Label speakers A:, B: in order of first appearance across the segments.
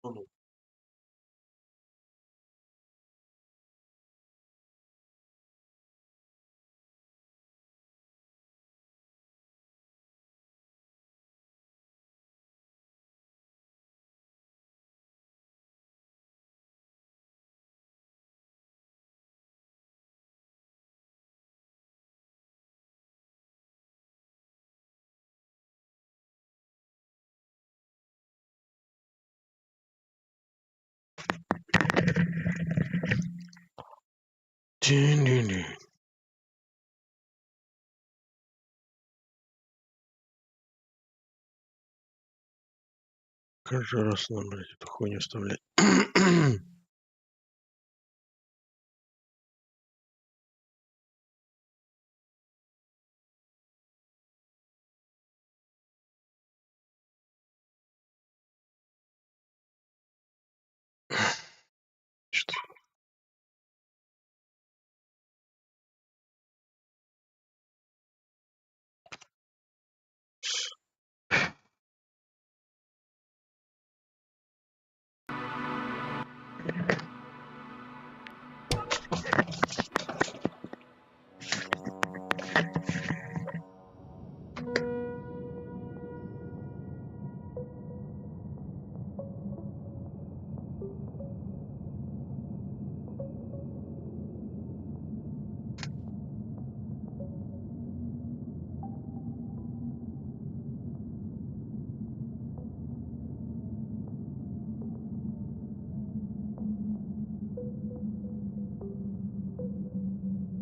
A: Ну-ну. Тю-ню-ню. Каждый раз надо, блядь, эту хуйню вставлять. Что?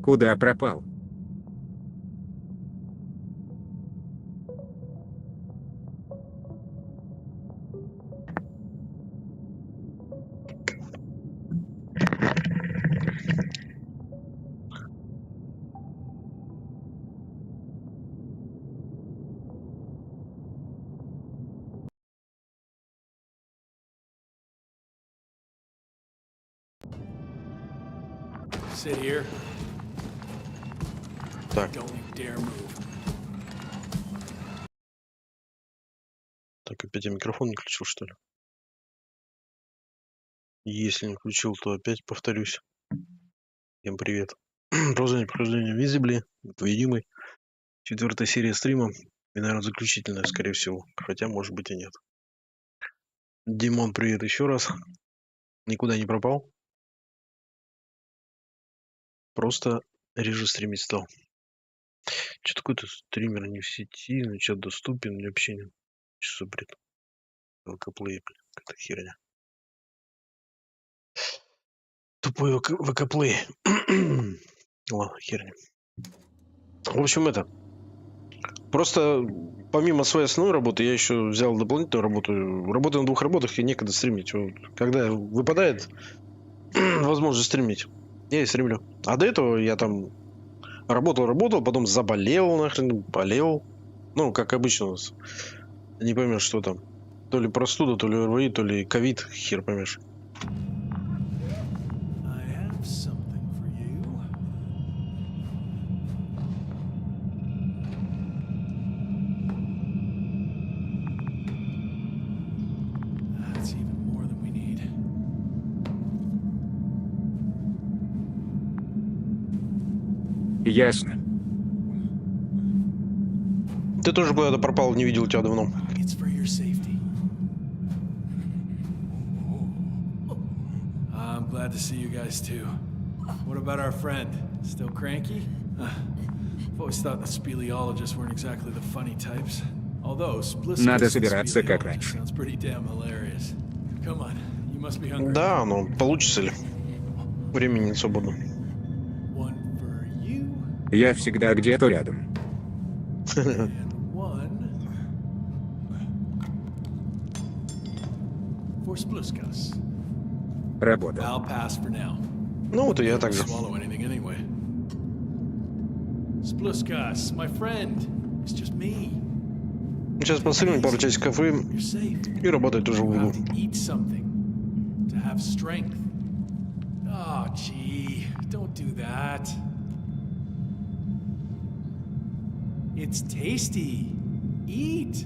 B: Куда пропал?
C: Sit here.
A: Так,
C: Don't you dare move.
A: так опять я микрофон не включил, что ли? Если не включил, то опять повторюсь. Всем привет. Прохождение Invincible, Непобедимый. 4-я серия стрима. И, наверное, заключительная, скорее всего. Хотя, может быть, и нет. Димон, привет еще раз. Никуда не пропал. Просто реже стримить стал. Что такое-то стример не в сети, но чат доступен, мне вообще не... Что за бред? ВК-плей, какая-то херня. Тупой ВК-плей. Ладно, херня. В общем, это... Просто помимо своей основной работы, я еще взял дополнительную работу. Работаю на 2 работах, и некогда стримить. Вот, когда выпадает возможность стримить, я и стримлю. А до этого я там работал, потом заболел нахрен, болел. Ну, как обычно у нас. Не поймешь, что там. То ли простуда, то ли РВИ, то ли ковид, хер поймешь.
C: I have something for you. That's even more than we need.
B: Ясно.
A: Ты тоже куда-то пропал, не видел тебя давно.
C: It's for your safety. I'm glad to see you guys too. What about our friend? Still cranky? I've always thought the speleologists weren't exactly the funny types. Although
B: Надо собираться как раньше.
C: sounds pretty damn hilarious. Come on, you must be hungry.
A: Да, но получится ли? Времени нет свободно.
C: One for you
B: Я всегда где-то рядом.
C: and one for Spluskas.
B: Работа.
C: I'll pass for now.
A: Ну вот и я так же.
C: Swallow anything anyway. Spluskas, my friend. It's just me.
A: Сейчас посыльный пару часиков
C: You're safe.
A: и работать тоже
C: You
A: буду.
C: have to eat something to have strength. Oh, gee, don't do that. It's tasty. Eat.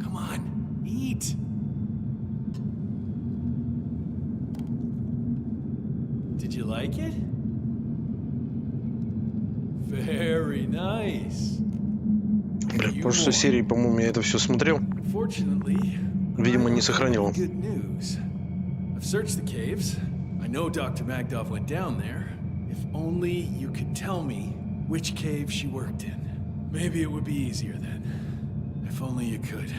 C: Come on, eat. like it? Very nice.
A: Бля, в прошлой серии, по-моему, я это все смотрел.
C: Unfortunately,
A: Видимо, не сохранил.
C: good news. I've searched the caves. I know Dr. Magdov went down there. If only you could tell me which cave she worked in. Maybe it would be easier then. If only you could.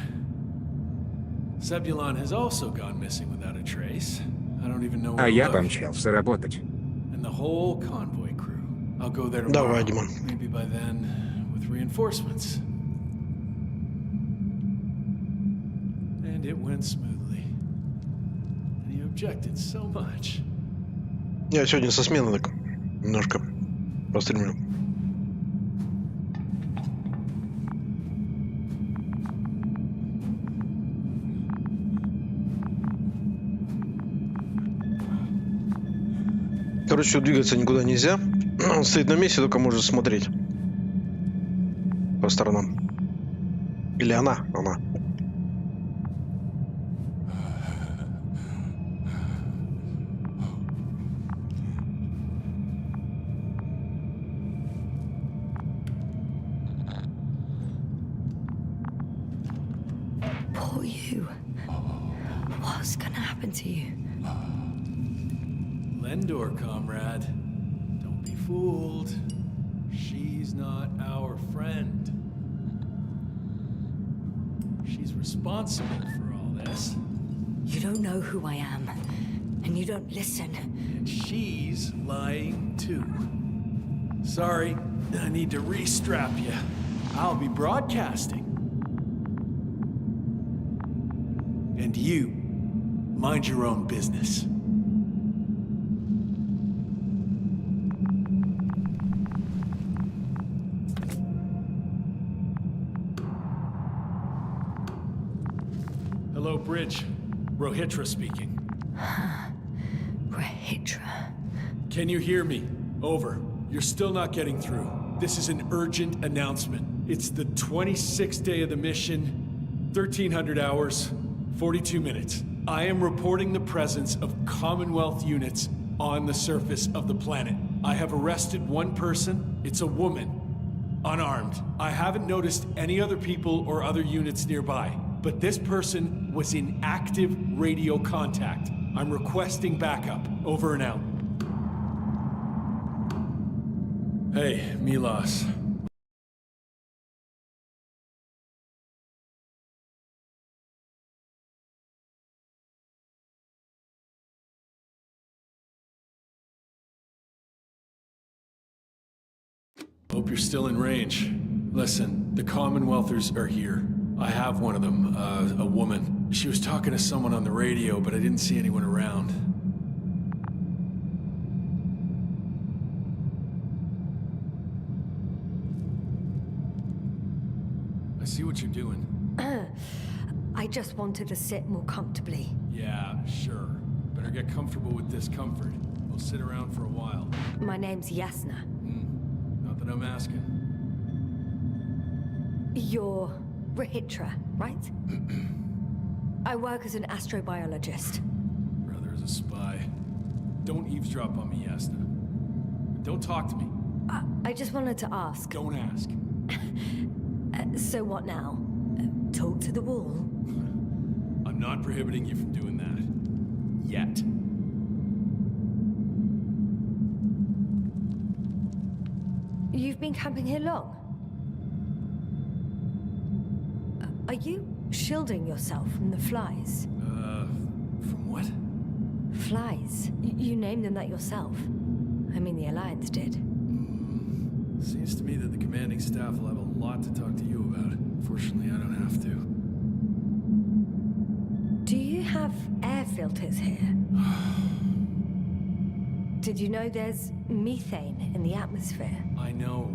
C: Zebulon has also gone missing without a trace. I don't even know where
B: А
C: he
B: я
C: left.
B: помчался работать.
C: And the whole convoy crew. I'll go there tomorrow.
A: Давай, Димон.
C: Maybe by then, with reinforcements. And it went smoothly. And you objected so much.
A: Я сегодня со смены так немножко постримлю. Короче, двигаться никуда нельзя. Он стоит на месте, только может смотреть по сторонам. Или она.
D: Poor you. What's gonna happen to you?
C: Lendor, comrade. Don't be fooled. She's not our friend. She's responsible for all this.
D: You don't know who I am, and you don't listen.
C: And she's lying too. Sorry, I need to restrap you. I'll be broadcasting. And you, mind your own business. Hello, Bridge. Rohitra speaking.
D: Rohitra.
C: Can you hear me? Over. You're still not getting through. This is an urgent announcement. It's the 26th day of the mission, 1300 hours, 42 minutes. I am reporting the presence of Commonwealth units on the surface of the planet. I have arrested one person. It's a woman, unarmed. I haven't noticed any other people or other units nearby, but this person was in active radio contact. I'm requesting backup. Over and out. Hey, Milos. Hope you're still in range. Listen, the Commonwealthers are here. I have one of them, a woman. She was talking to someone on the radio, but I didn't see anyone around. I see what you're doing.
D: I just wanted to sit more comfortably.
C: Yeah, sure. Better get comfortable with discomfort. We'll sit around for a while.
D: My name's Yasna.
C: Not that I'm asking.
D: You're Rohitra, right? I work as an astrobiologist.
C: Brother is a spy. Don't eavesdrop on me, Yasna. Don't talk to me.
D: I just wanted to ask.
C: Don't ask.
D: So what now? Talk to the wall?
C: I'm not prohibiting you from doing that. Yet.
D: You've been camping here long? Are you shielding yourself from the flies?
C: From what?
D: Flies? You named them that yourself. I mean, the Alliance did.
C: Seems to me that the commanding staff will have a lot to talk to you about. Fortunately, I don't have to.
D: Do you have air filters here? Did you know there's methane in the atmosphere?
C: I know.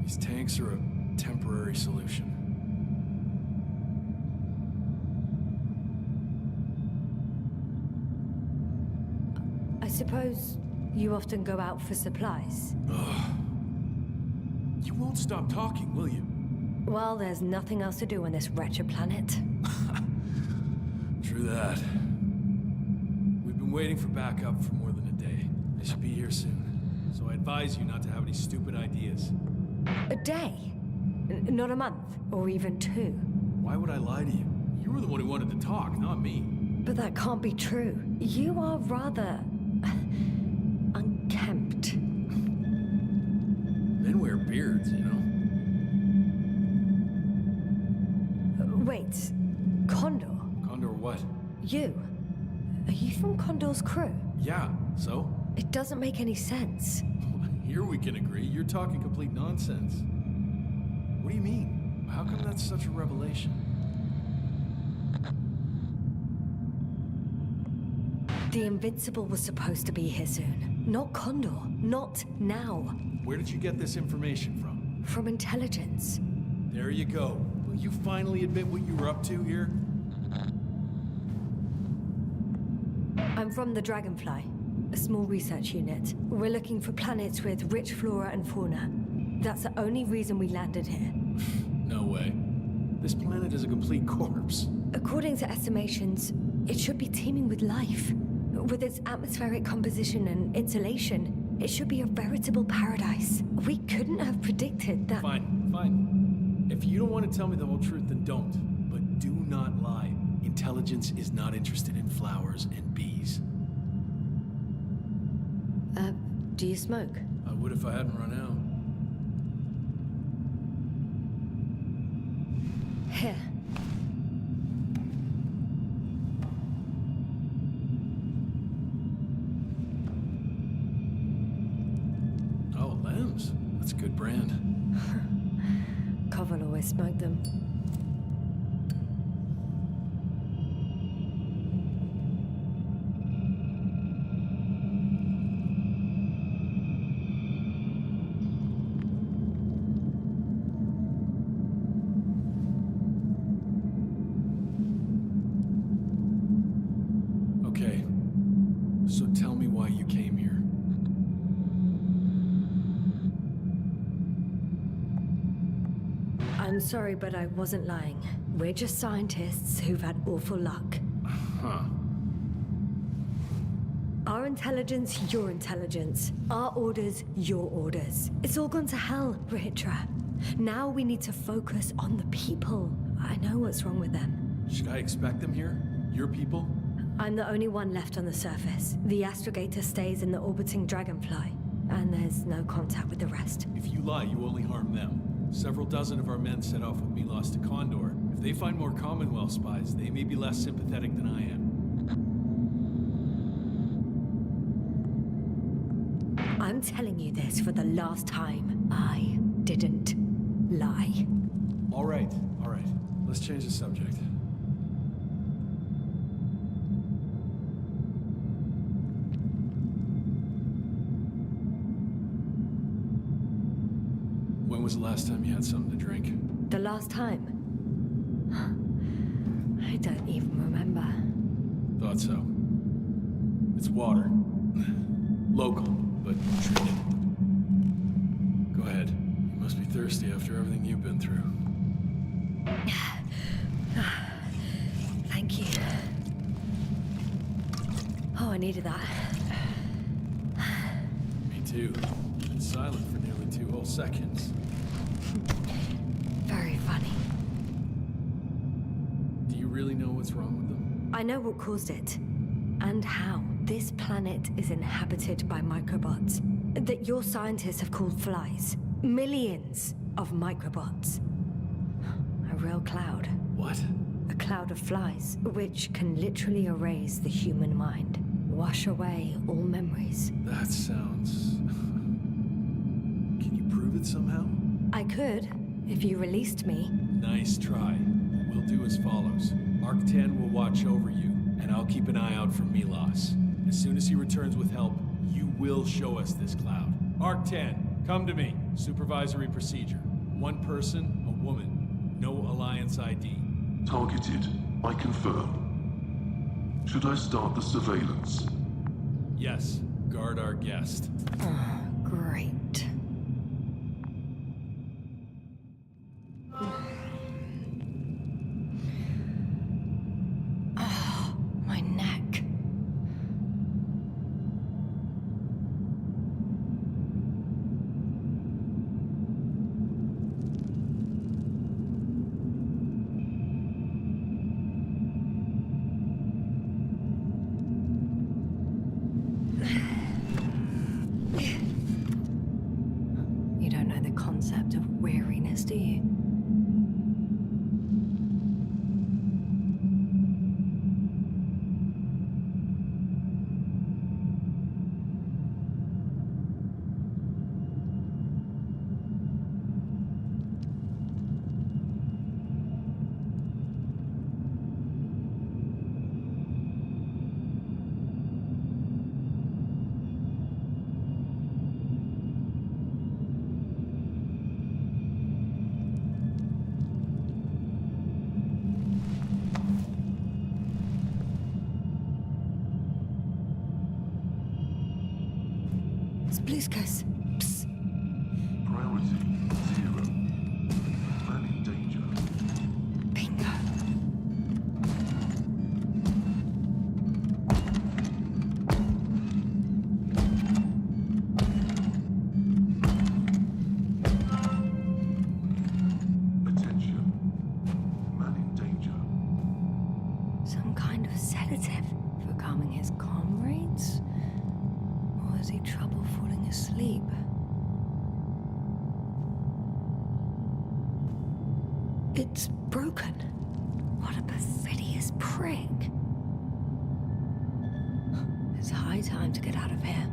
C: These tanks are a temporary solution.
D: I suppose you often go out for supplies.
C: You won't stop talking, will you?
D: Well, there's nothing else to do on this wretched planet.
C: True that. We've been waiting for backup for more than a day. They should be here soon. So I advise you not to have any stupid ideas.
D: A day? Not a month, or even 2.
C: Why would I lie to you? You were the one who wanted to talk, not me.
D: But that can't be true. You are rather unkempt.
C: Men wear beards, you know.
D: Wait, Condor?
C: Condor what?
D: You? Are you from Condor's crew?
C: Yeah, so?
D: It doesn't make any sense.
C: Here we can agree. You're talking complete nonsense. What do you mean? How come that's such a revelation?
D: The Invincible was supposed to be here soon. Not Condor. Not now.
C: Where did you get this information from?
D: From intelligence.
C: There you go. Will you finally admit what you were up to here?
D: I'm from the Dragonfly, a small research unit. We're looking for planets with rich flora and fauna. That's the only reason we landed here.
C: No way. This planet is a complete corpse.
D: According to estimations, it should be teeming with life. With its atmospheric composition and insulation, it should be a veritable paradise. We couldn't have predicted that.
C: Fine, fine. If you don't want to tell me the whole truth, then don't. But do not lie. Intelligence is not interested in flowers and bees.
D: Do you smoke?
C: I would if I hadn't run out.
D: Here.
C: Oh, Lems. That's a good brand.
D: Covel always smoked them.
C: Okay. So tell me why you came here.
D: I'm sorry, but I wasn't lying. We're just scientists who've had awful luck.
C: Huh.
D: Our intelligence, your intelligence. Our orders, your orders. It's all gone to hell, Rehitra. Now we need to focus on the people. I know what's wrong with them.
C: Should I expect them here? Your people?
D: I'm the only one left on the surface. The astrogator stays in the orbiting dragonfly, and there's no contact with the rest.
C: If you lie, you only harm them. Several dozen of our men set off with Milos to Condor. If they find more Commonwealth spies, they may be less sympathetic than I am.
D: I'm telling you this for the last time. I didn't lie.
C: All right. Let's change the subject. When was the last time you had something to drink?
D: The last time? I don't even remember.
C: Thought so. It's water. Local, but treated. Go ahead. You must be thirsty after everything you've been through.
D: Thank you. Oh, I needed that.
C: Me too. Been silent for nearly 2 whole seconds.
D: Very funny.
C: Do you really know what's wrong with them?
D: I know what caused it. And how. This planet is inhabited by microbots that your scientists have called flies. Millions of microbots. A real cloud.
C: What?
D: A cloud of flies, which can literally erase the human mind. Wash away all memories.
C: That sounds... Can you prove it somehow?
D: I could, if you released me.
C: Nice try. We'll do as follows. Arc 10 will watch over you, and I'll keep an eye out for Milos. As soon as he returns with help, you will show us this cloud. Arc 10, come to me. Supervisory procedure. 1 person, a woman. No Alliance ID.
E: Targeted. I confirm. Should I start the surveillance?
C: Yes, guard our guest.
D: Great. Oh, my neck. Spluskas. Psst.
E: Priority 0. Man in danger.
D: Bingo.
E: Attention. Man in danger.
D: Some kind of sedative for calming his comrades? Or has he trouble falling asleep? It's broken. What a perfidious prick. It's high time to get out of here.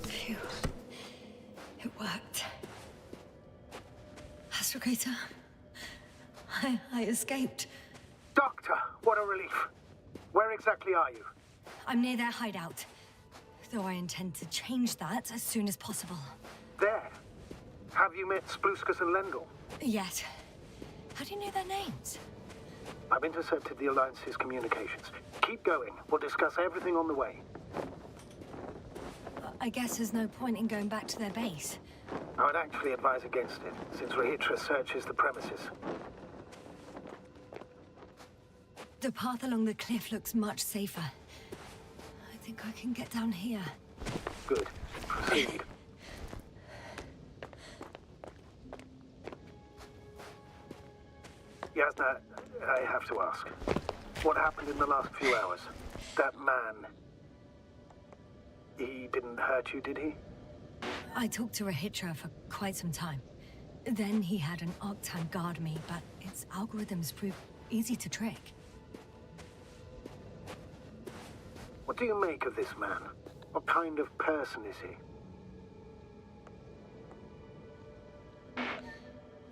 D: Phew. It worked. Astrogator, I escaped.
F: Doctor, what a relief. Where exactly are you?
D: I'm near their hideout, though I intend to change that as soon as possible.
F: There. Have you met Spluskas and Lendl?
D: Yet. How do you know their names?
F: I've intercepted the Alliance's communications. Keep going. We'll discuss everything on the way.
D: I guess there's no point in going back to their base.
F: I would actually advise against it, since Rehitra searches the premises.
D: The path along the cliff looks much safer. I think I can get down here.
F: Good. Proceed. Yasna, I have to ask. What happened in the last few hours? That man... He didn't hurt you, did he?
D: I talked to Rehitra for quite some time. Then he had an Octan guard me, but its algorithms proved easy to trick.
F: What do you make of this man? What kind of person is he?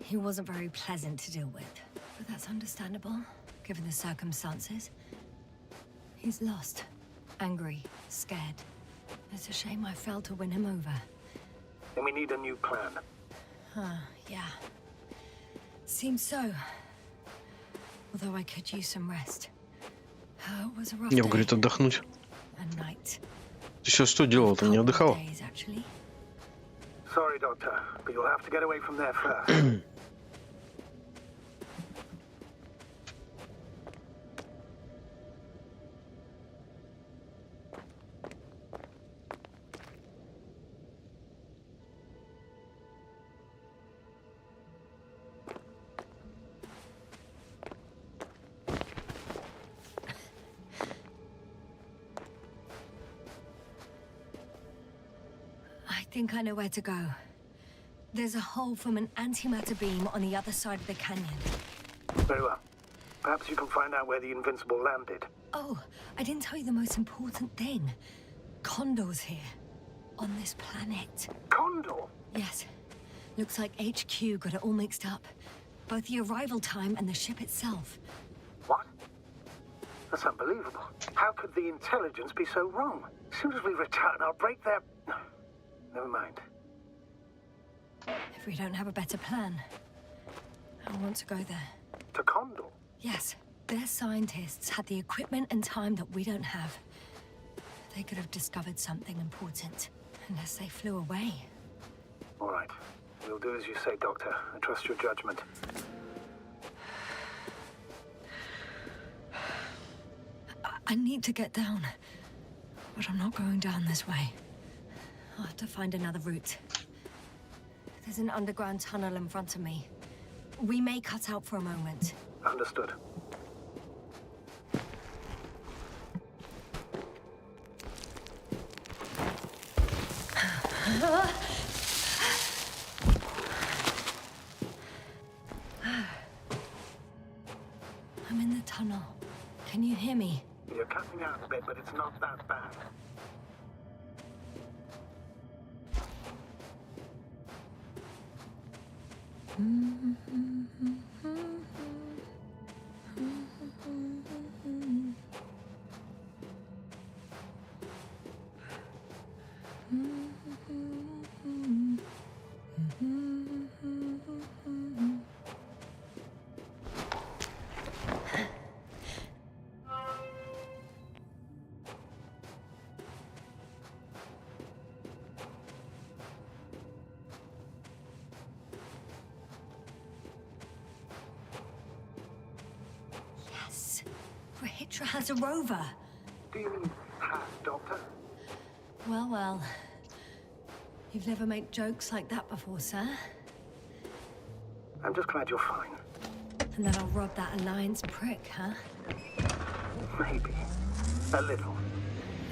D: He wasn't very pleasant to deal with, but that's understandable, given the circumstances. He's lost, angry, scared. It's a shame I failed to win him over.
F: Then we need a new plan.
D: Yeah. Seems so. Although I could use some rest. It was a rough
A: Я,
D: day
A: говорит, отдохнуть.
D: and night.
A: Ты сейчас что делал-то? Не отдыхал?
D: Days, actually.
F: Sorry, Doctor, but you'll have to get away from there first.
D: I think I know where to go. There's a hole from an antimatter beam on the other side of the canyon.
F: Very well. Perhaps you can find out where the Invincible landed.
D: Oh, I didn't tell you the most important thing. Condor's here. On this planet.
F: Condor?
D: Yes. Looks like HQ got it all mixed up. Both the arrival time and the ship itself.
F: What? That's unbelievable. How could the intelligence be so wrong? As soon as we return, I'll break their... Never mind.
D: If we don't have a better plan, I want to go there.
F: To Condor?
D: Yes, their scientists had the equipment and time that we don't have. They could have discovered something important, unless they flew away.
F: All right. We'll do as you say, Doctor. I trust your judgment.
D: I need to get down, but I'm not going down this way. I'll have to find another route. There's an underground tunnel in front of me. We may cut out for a moment.
F: Understood.
D: Can you hear me?
F: You're cutting out a bit, but it's not that bad.
D: Rahitra has a rover.
F: Do you mean has, Doctor?
D: Well, well. You've never made jokes like that before, sir.
F: I'm just glad you're fine.
D: And then I'll rob that Alliance prick, huh?
F: Maybe. A little.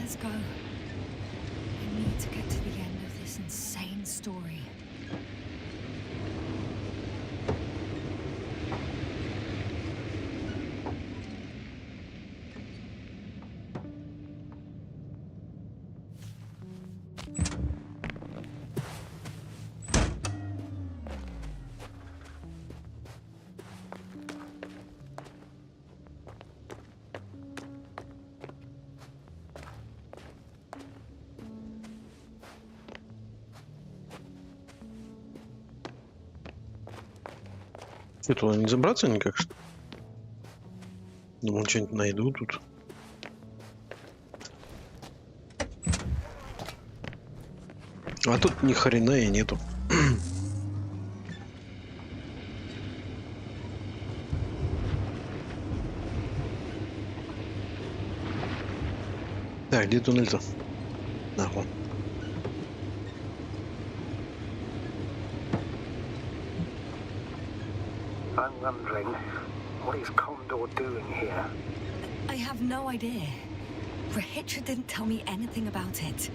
D: Let's go. We need to get to the end of this insane story.
A: Что, туда не забраться никак, что? Думал, что-нибудь найду тут. А тут ни хрена и нету. Так, где туннель-то? Нахуй.
F: I'm wondering, what is Condor doing here?
D: I have no idea. Rahitra didn't tell me anything about it.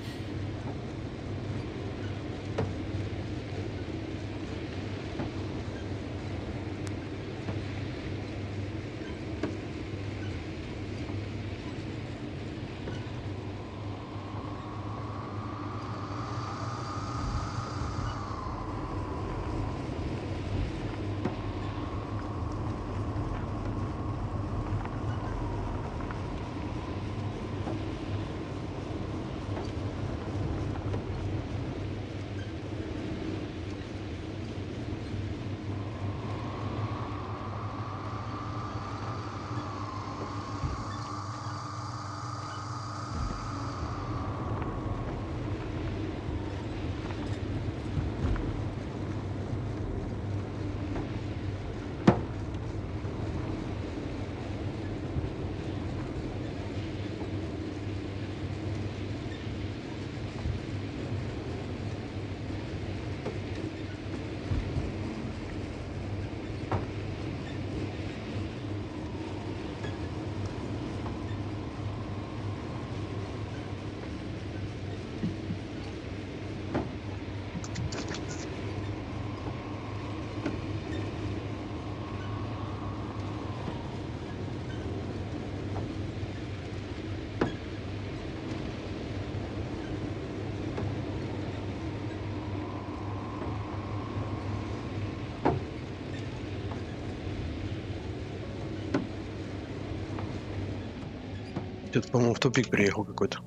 A: Это, по-моему, в тупик приехал какой-то.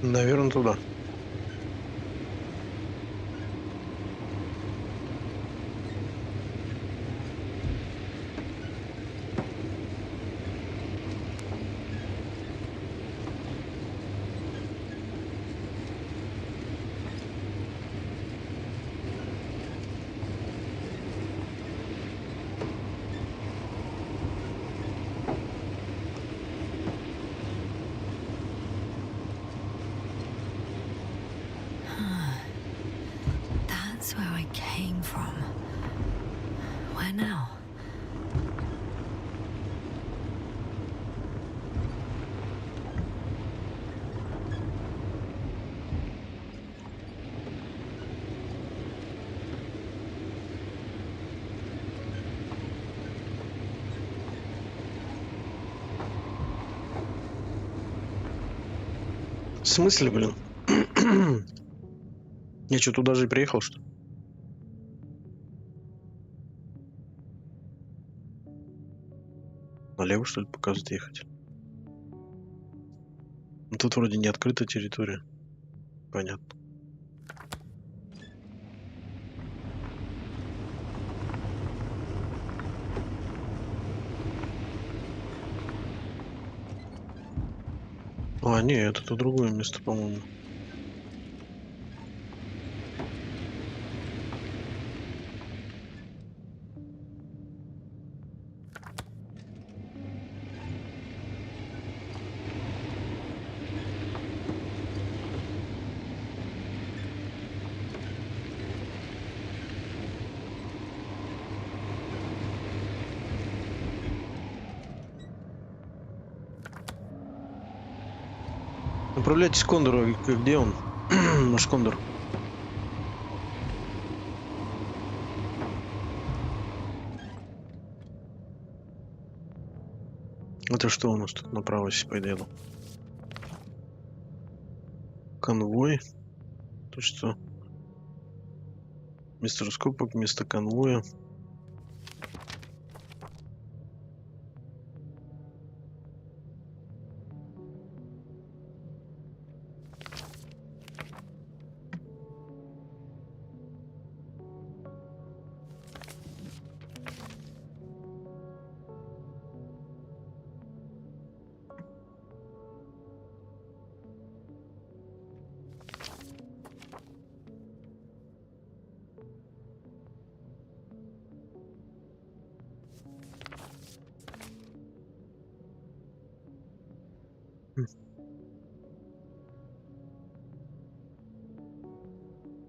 A: Наверное, туда.
D: That's where I came from. Where now?
A: В смысле, блин? Я что, туда же и приехал, что ли? Налево, что ли, показывает ехать? Ну, тут вроде не открытая территория. Понятно. А, нет, это другое место, по-моему. Направляйтесь к Кондору. Где он? Наш Кондор. Это что у нас тут направо, если поеду? Конвой. То что? Место раскопок, место конвоя.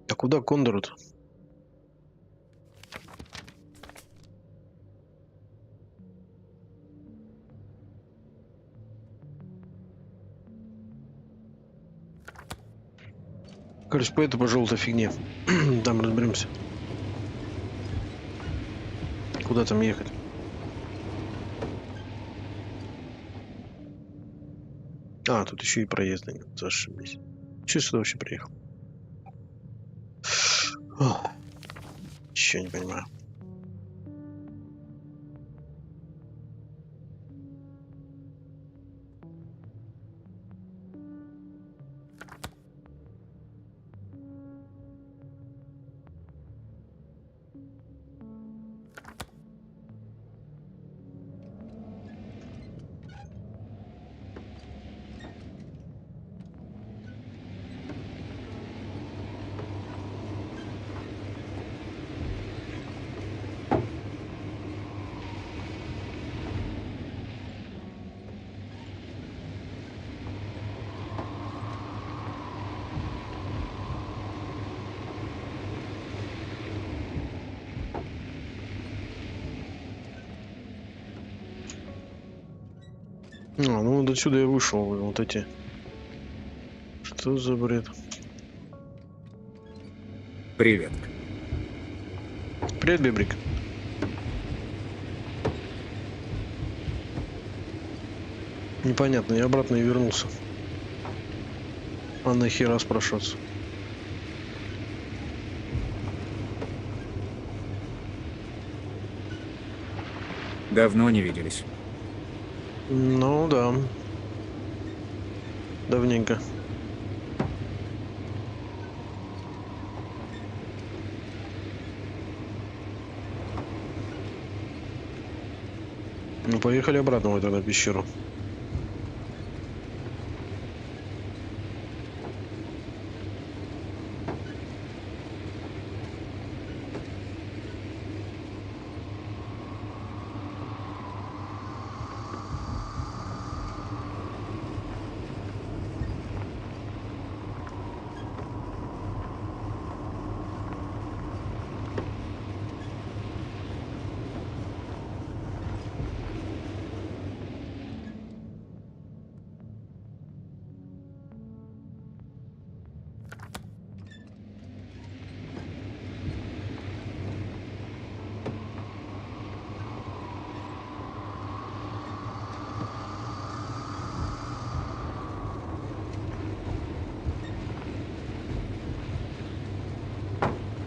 A: А куда Кондору-то? Короче, по этой, по желтой фигне. Там разберемся. Куда там ехать? А, тут еще и проезда нет. Зашибись. Че сюда вообще приехал? Еще не понимаю. Ну вот отсюда я вышел. Вот эти. Что за бред?
B: Привет.
A: Привет, Бебрик. Непонятно, я обратно и вернулся. А нахера спрашиваться?
B: Давно не виделись.
A: Ну да. Давненько. Ну, поехали обратно в эту пещеру.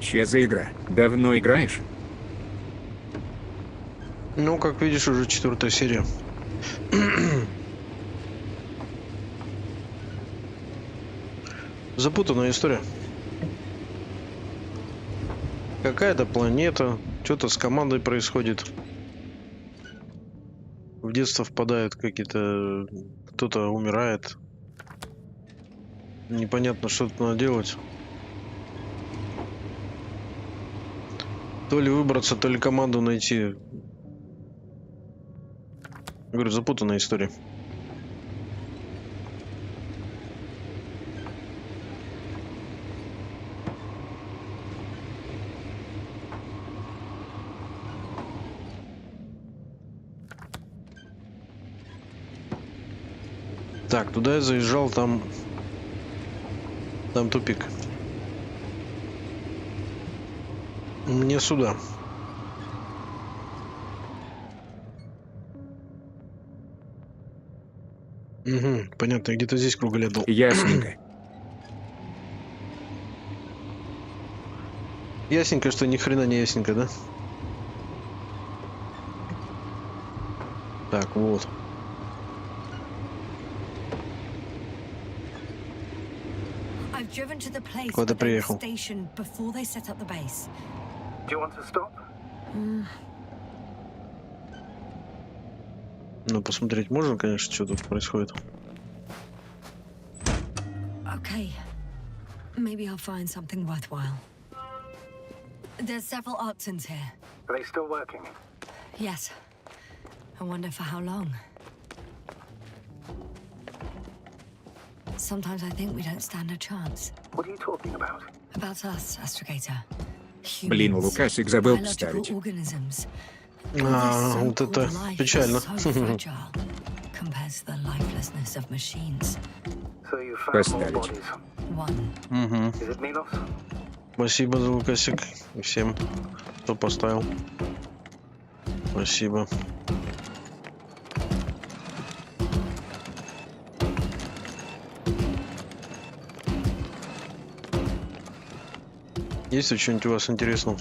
B: Че за игра? Давно играешь?
A: Ну, как видишь, уже 4-я серия. Запутанная история. Какая-то планета, что-то с командой происходит. В детство впадают какие-то... Кто-то умирает. Непонятно, что тут надо делать. То ли выбраться, то ли команду найти. Говорю, запутанная история. Так, туда я заезжал, там тупик. Мне сюда. Угу, понятно, где-то здесь круголет был.
B: Ясненько.
A: Ясненько, что ни хрена не ясненько, да? Так, вот.
D: Куда
A: приехал?
F: Do you want to stop?
A: Ну, посмотреть можно, конечно, что тут происходит.
D: Okay. Maybe I'll find something worthwhile. There's several artisans here.
F: Are they still working?
D: Yes. I wonder for how long. Sometimes I think we don't stand a chance.
F: What are you talking about?
D: About us, Astrogator.
B: Блин,
D: Humans,
B: Лукасик забыл
D: biological
B: вставить.
D: organisms.
A: А, вот это печально.
D: Compared to the lifelessness of machines.
F: So you found more
B: Поставить.
F: bodies.
D: One.
A: Угу.
F: Is it Milos?
A: Спасибо за Лукасик. И всем, кто поставил. Спасибо. Есть ли что-нибудь у вас интересного?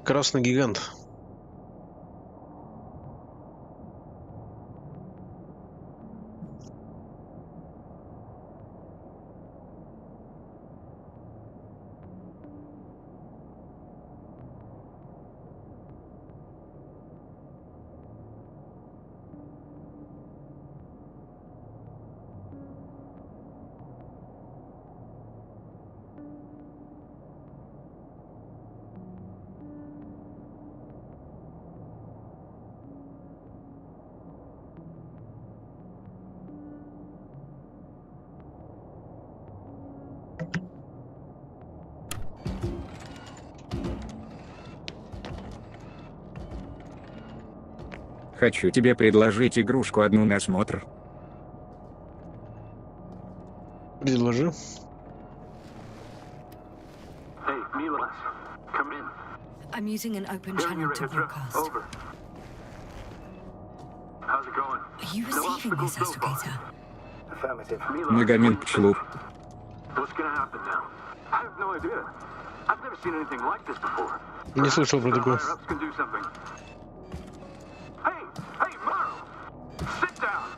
A: Красный гигант.
B: Хочу тебе предложить игрушку одну на осмотр.
A: Предложи.
F: Hey, Milos, come in.
D: I'm using an open
F: Hearing
D: channel
F: your
D: to
F: Hydra.
D: broadcast.
F: Over. How's it going?
D: Are you
F: No
D: receiving
F: obstacles
D: this,
F: so far.
D: Astrogator?
F: Affirmative. Milos,
B: Магомед
F: please
B: Пчлуп.
F: finish. What's gonna happen now? I have no idea. I've never seen anything like this before.
A: Не слышал про
F: The
A: такое.
F: higher-ups can do something. Hey, Maru! Sit down!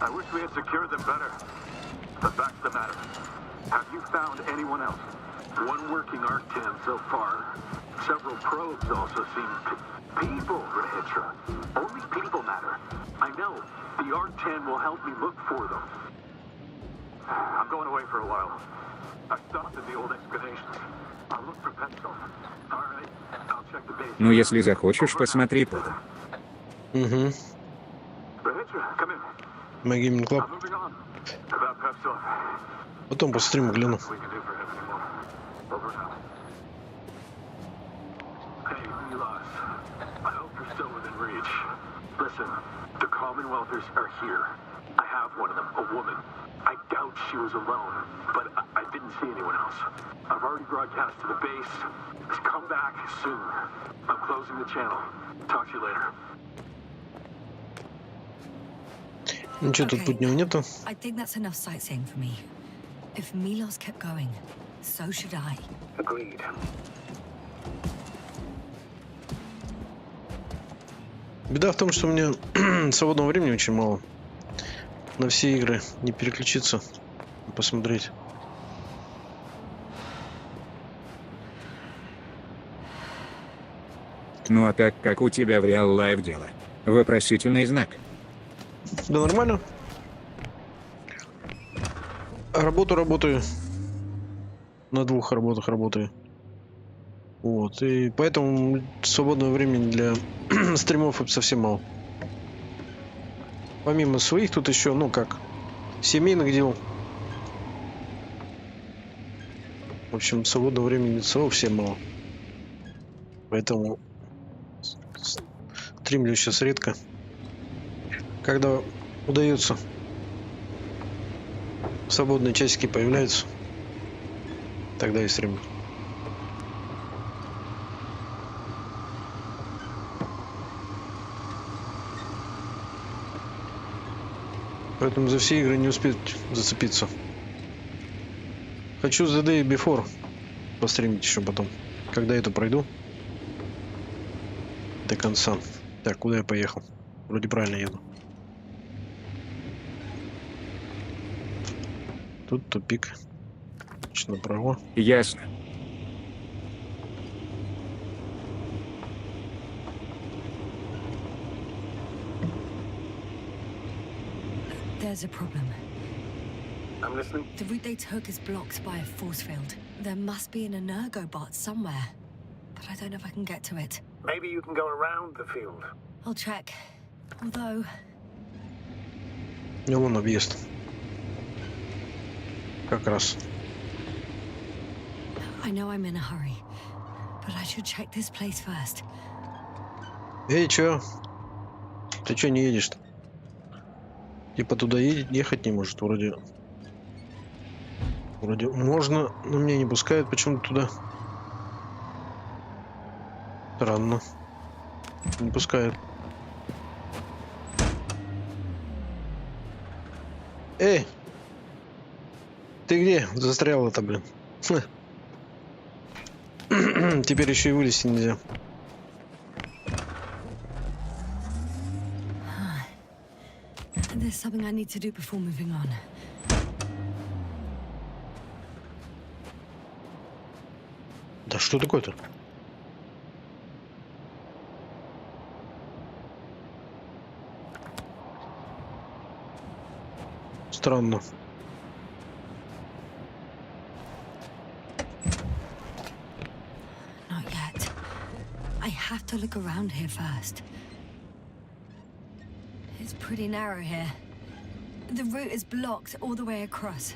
F: I wish we had secured them better. The fact's the matter. Have you found anyone else? One working ARC cam so far. Several probes also seem people, Rehitra. Only people matter. I know. The ARC-10 will help me look for them. I'm going away for a while. I stopped at the old excavations. I'll look for pencil. All right. I'll check the base.
B: Ну, если захочешь, посмотри потом.
A: Угу.
F: Rehitra, come in.
A: DmiNikPlay.
F: I'm moving on. About Pepsi.
A: Потом по стриму гляну.
F: We can do for him anymore. Over now. Hey, Milos. I hope you're still within reach. Listen, the Commonwealthers are here. I have one of them, a woman. I doubt she was alone, but I didn't see anyone else. I've already broadcast to the base. Just come back soon. I'm closing the channel. Talk to you later.
A: Ничего тут путнего нету.
D: I think that's enough sightseeing for me. If Milos kept going, so should I.
F: Agreed.
A: Беда в том, что у меня свободного времени очень мало. На все игры не переключиться, посмотреть.
B: Ну а так как у тебя в Real Life дело? Вопросительный знак.
A: Да нормально. Работаю. На 2 работах работаю. Вот. И поэтому свободного времени для стримов совсем мало. Помимо своих тут еще, ну как, семейных дел. В общем, свободного времени совсем мало. Поэтому стримлю сейчас редко. Когда удается, свободные часики появляются, тогда и стримлю. Поэтому за все игры не успеть зацепиться. Хочу The Day Before постримить еще потом. Когда эту пройду до конца. Так, куда я поехал? Вроде правильно еду. Тут тупик. Точно направо.
B: Ясно.
D: There's a problem.
F: I'm listening.
D: The route they took is blocked by a force field. There must be an energobot somewhere, but I don't know if I can get to it.
F: Maybe you can go around the field.
D: I'll check. Although,
A: И вон объезд. Как раз.
D: I know I'm in a hurry, but I should check this place first.
A: Эй, чё? Ты чё не едешь-то? Типа туда ехать не может, вроде можно, но меня не пускают почему-то туда. Странно. Не пускают. Эй! Ты где? Застрял-то, блин. Теперь еще и вылезти нельзя.
D: There's something I need to do before moving on.
A: Да что такое-то? Странно.
D: Not yet. I have to look around here first. It's pretty narrow here. The route is blocked all the way across.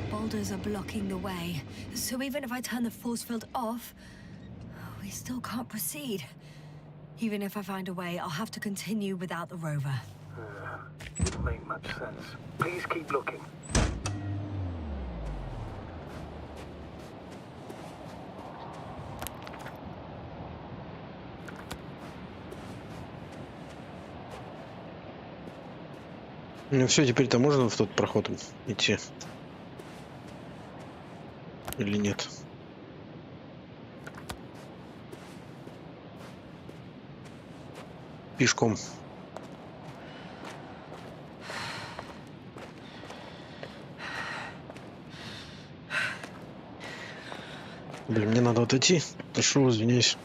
D: Boulders are blocking the way, so even if I turn the force field off, we still can't proceed. Even if I find a way, I'll have to continue without the rover.
F: Didn't make much sense. Please keep looking.
A: Ну все, теперь-то можно в тот проход идти? Или нет? Пешком. Блин, мне надо отойти. Прошу, извиняюсь.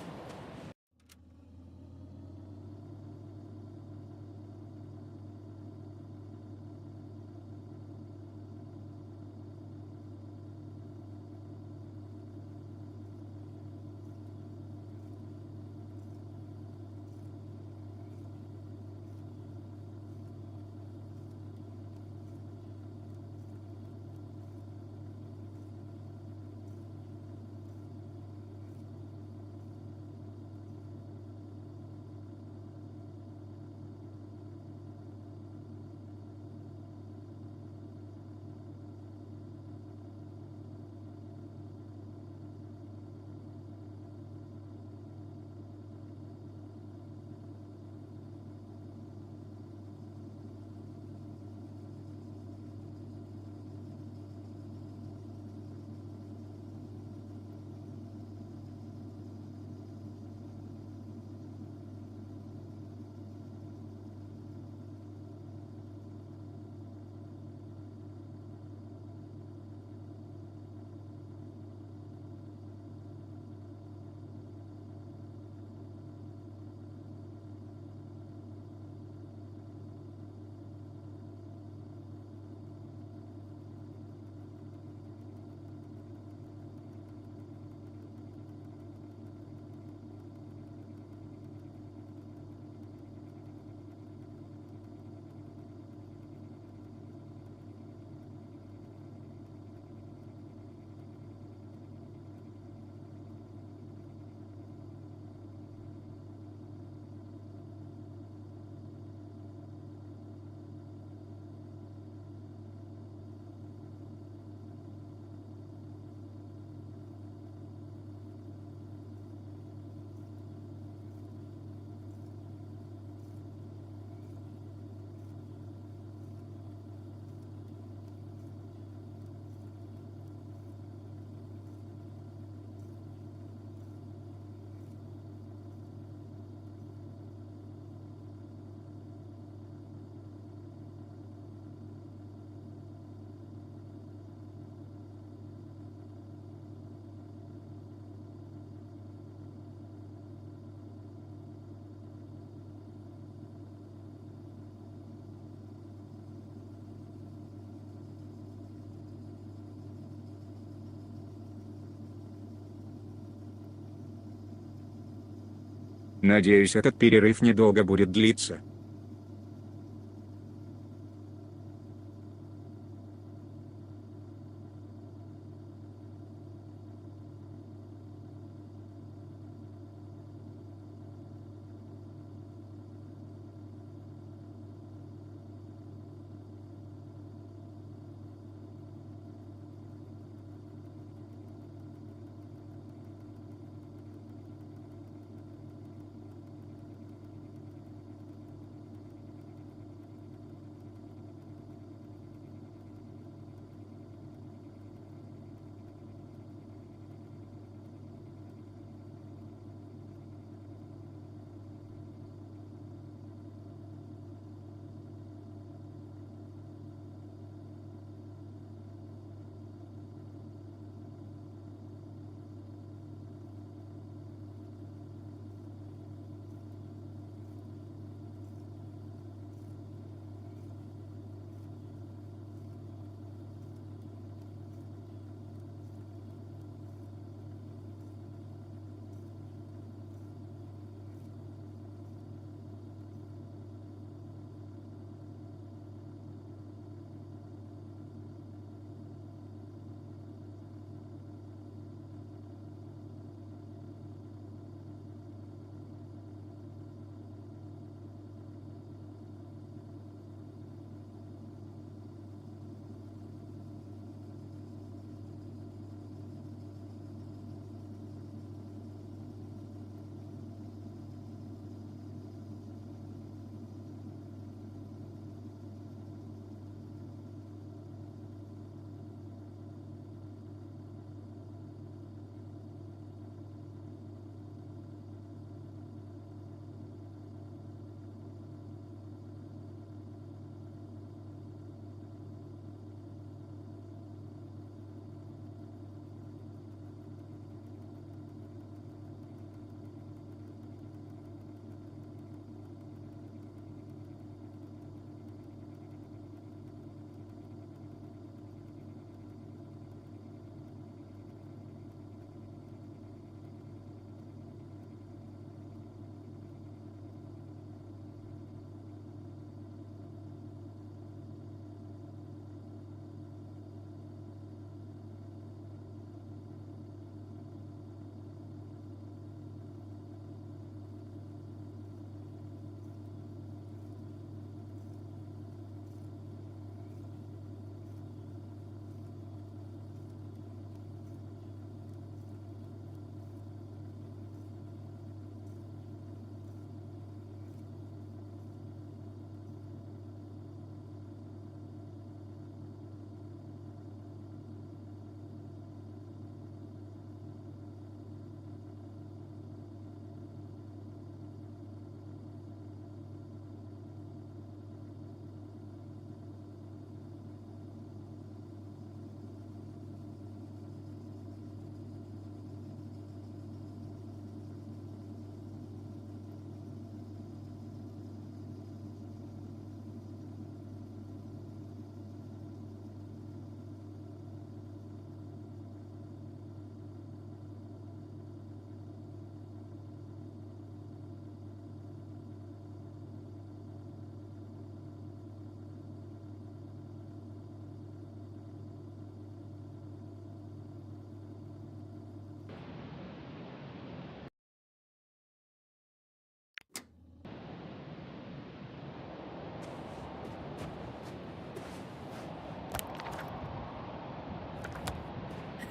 B: Надеюсь, этот перерыв недолго будет длиться.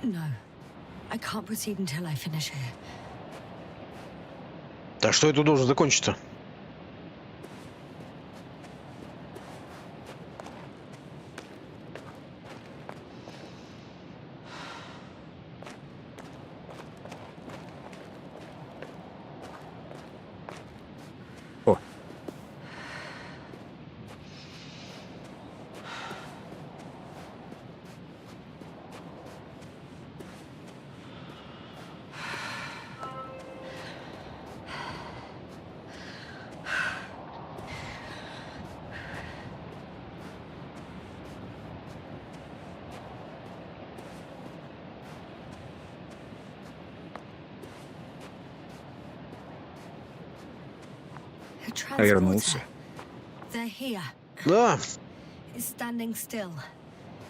D: No. I can't proceed until I finish here.
A: Так что это должен закончиться?
B: О, вернулся.
D: They're here.
A: Да.
D: It's standing still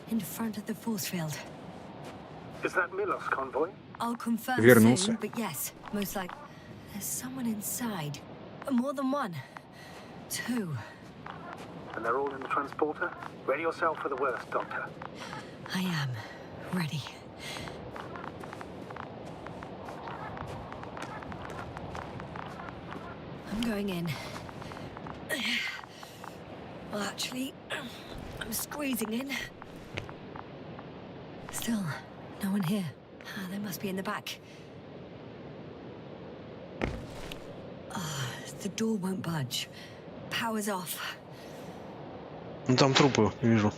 D: in front of the force field.
F: Is that Milos convoy?
D: I'll confirm
B: Вернулся.
D: soon, but yes, most like there's someone inside. More than one. Two.
F: And they're all in the transporter? Ready yourself for the worst, Doctor.
D: I am ready. I'm going in. Well, actually, I'm squeezing in. Still, no one here. They must be in the back. The door won't budge. Power's off.
A: Ну там трупы, вижу.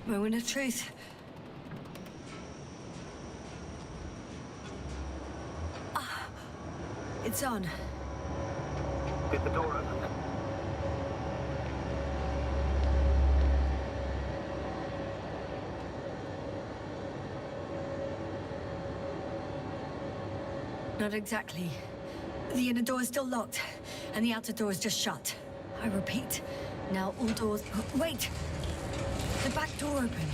D: Moment of truth. It's on.
F: Did the door open?
D: Not exactly. The inner door is still locked, and the outer door is just shut. I repeat, now all doors... Wait! The back door open.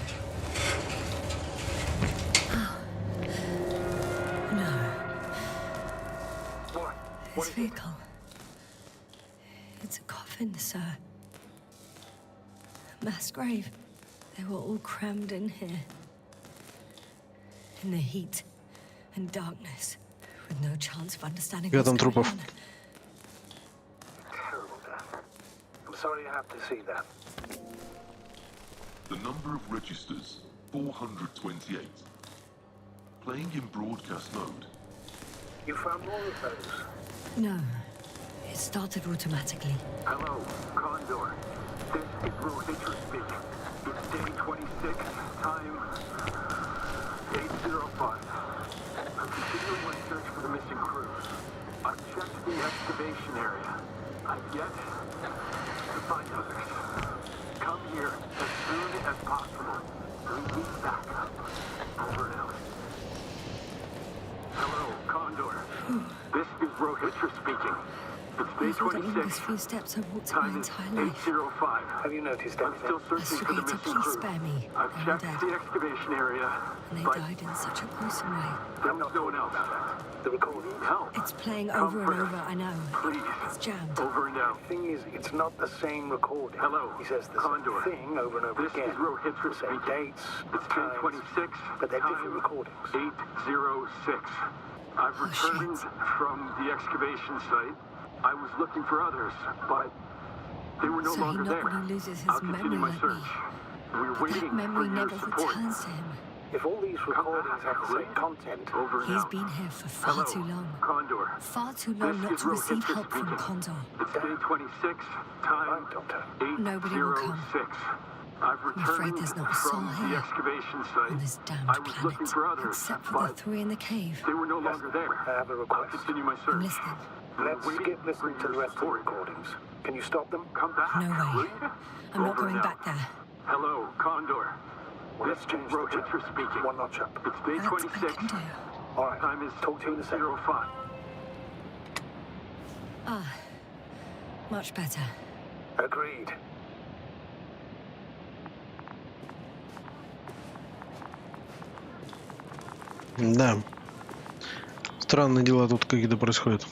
D: Oh. No.
F: What?
D: This vehicle. It's a coffin, sir. A mass grave. They were all crammed in here. In the heat and darkness. With no chance of understanding what's going
A: трупов.
D: on.
F: Terrible death. I'm sorry you have to see that.
E: The number of registers, 428. Playing in broadcast mode.
F: You found more of those?
D: No. It started automatically.
F: Hello, Condor. This is Rohitra speaking. It's day 26, time 8:05. I'm continuing my search for the missing crew. I've checked the excavation area. I've yet to find others. Come here as soon as possible. We need backup. Over and out. Hello, Condor. This is Rohitra speaking. It's day
D: These were the
F: 26.
D: longest few steps I've walked in my
F: Time is
D: entire life.
F: 8:05. Have you noticed
C: I'm
F: anything?
C: still searching for the
D: Investigator,
C: missing
D: please
C: crew.
D: spare me.
C: I've
D: I'm
C: checked
D: dead.
C: the excavation area,
D: And they
C: but
D: died in such a gruesome way.
C: there's no one else.
F: The recording.
C: Help.
D: It's playing
C: Come
D: over and
C: first.
D: over, I know.
C: Please.
D: It's jammed.
C: Over and out.
F: The thing is, it's not the same recording.
C: Hello,
F: He says the
C: Condor.
F: same thing over and over
C: This
F: again.
C: is Rohitra
F: The same
C: speaking.
F: dates,
C: It's
F: times,
C: 10:26.
F: but they're different
C: time
F: recordings.
C: 8:06. I've
D: Oh,
C: returned
D: shit.
C: from the excavation site. I was looking for others, but they were no
D: So he
C: longer
D: not
C: there.
D: really loses his
C: I'll continue
D: memory
C: my
D: like
C: search.
D: me.
C: We're
D: But
C: waiting
D: that memory
C: for your
D: never
C: support.
D: returns to him.
F: If all these recordings have the same content,
C: Over and
D: He's
C: out.
D: been here for far
C: Hello,
D: too long.
C: Condor.
D: Far too long
C: This
D: not
C: is
D: to receive
C: Rohitra
D: help from
C: speaking.
D: Condor.
C: It's day 26, time
F: right, Doctor.
D: Nobody will come.
C: 8:06. I've
D: afraid
C: returned
D: there's not a soul
C: from the
D: here
C: excavation site.
D: On this damned
C: I was looking
D: planet.
C: for others,
D: Except for the
C: but
D: three in the cave.
C: they were no longer there.
F: I have a
C: I'll
F: request.
C: continue my
D: I'm
C: search.
D: listening.
F: Let's
C: Waiting
F: skip listening
C: for
F: to the
C: your
F: rest of the
C: support.
F: recordings. Can you stop them?
C: Come back.
D: No way.
C: will you?
D: I'm not
C: Over
D: going
C: and
D: back
C: out.
D: there.
C: Hello, Condor.
F: Well,
C: This
F: let's
C: is
F: change the
C: Rohitra
F: channel.
C: speaking.
F: One notch up.
C: It's day
D: That's what I
C: 26.
D: can do.
F: All right.
C: Time is
F: Talk to you in a second.
C: 8:05.
D: Ah, much better.
F: Agreed.
A: Да. Странные дела тут какие-то происходят.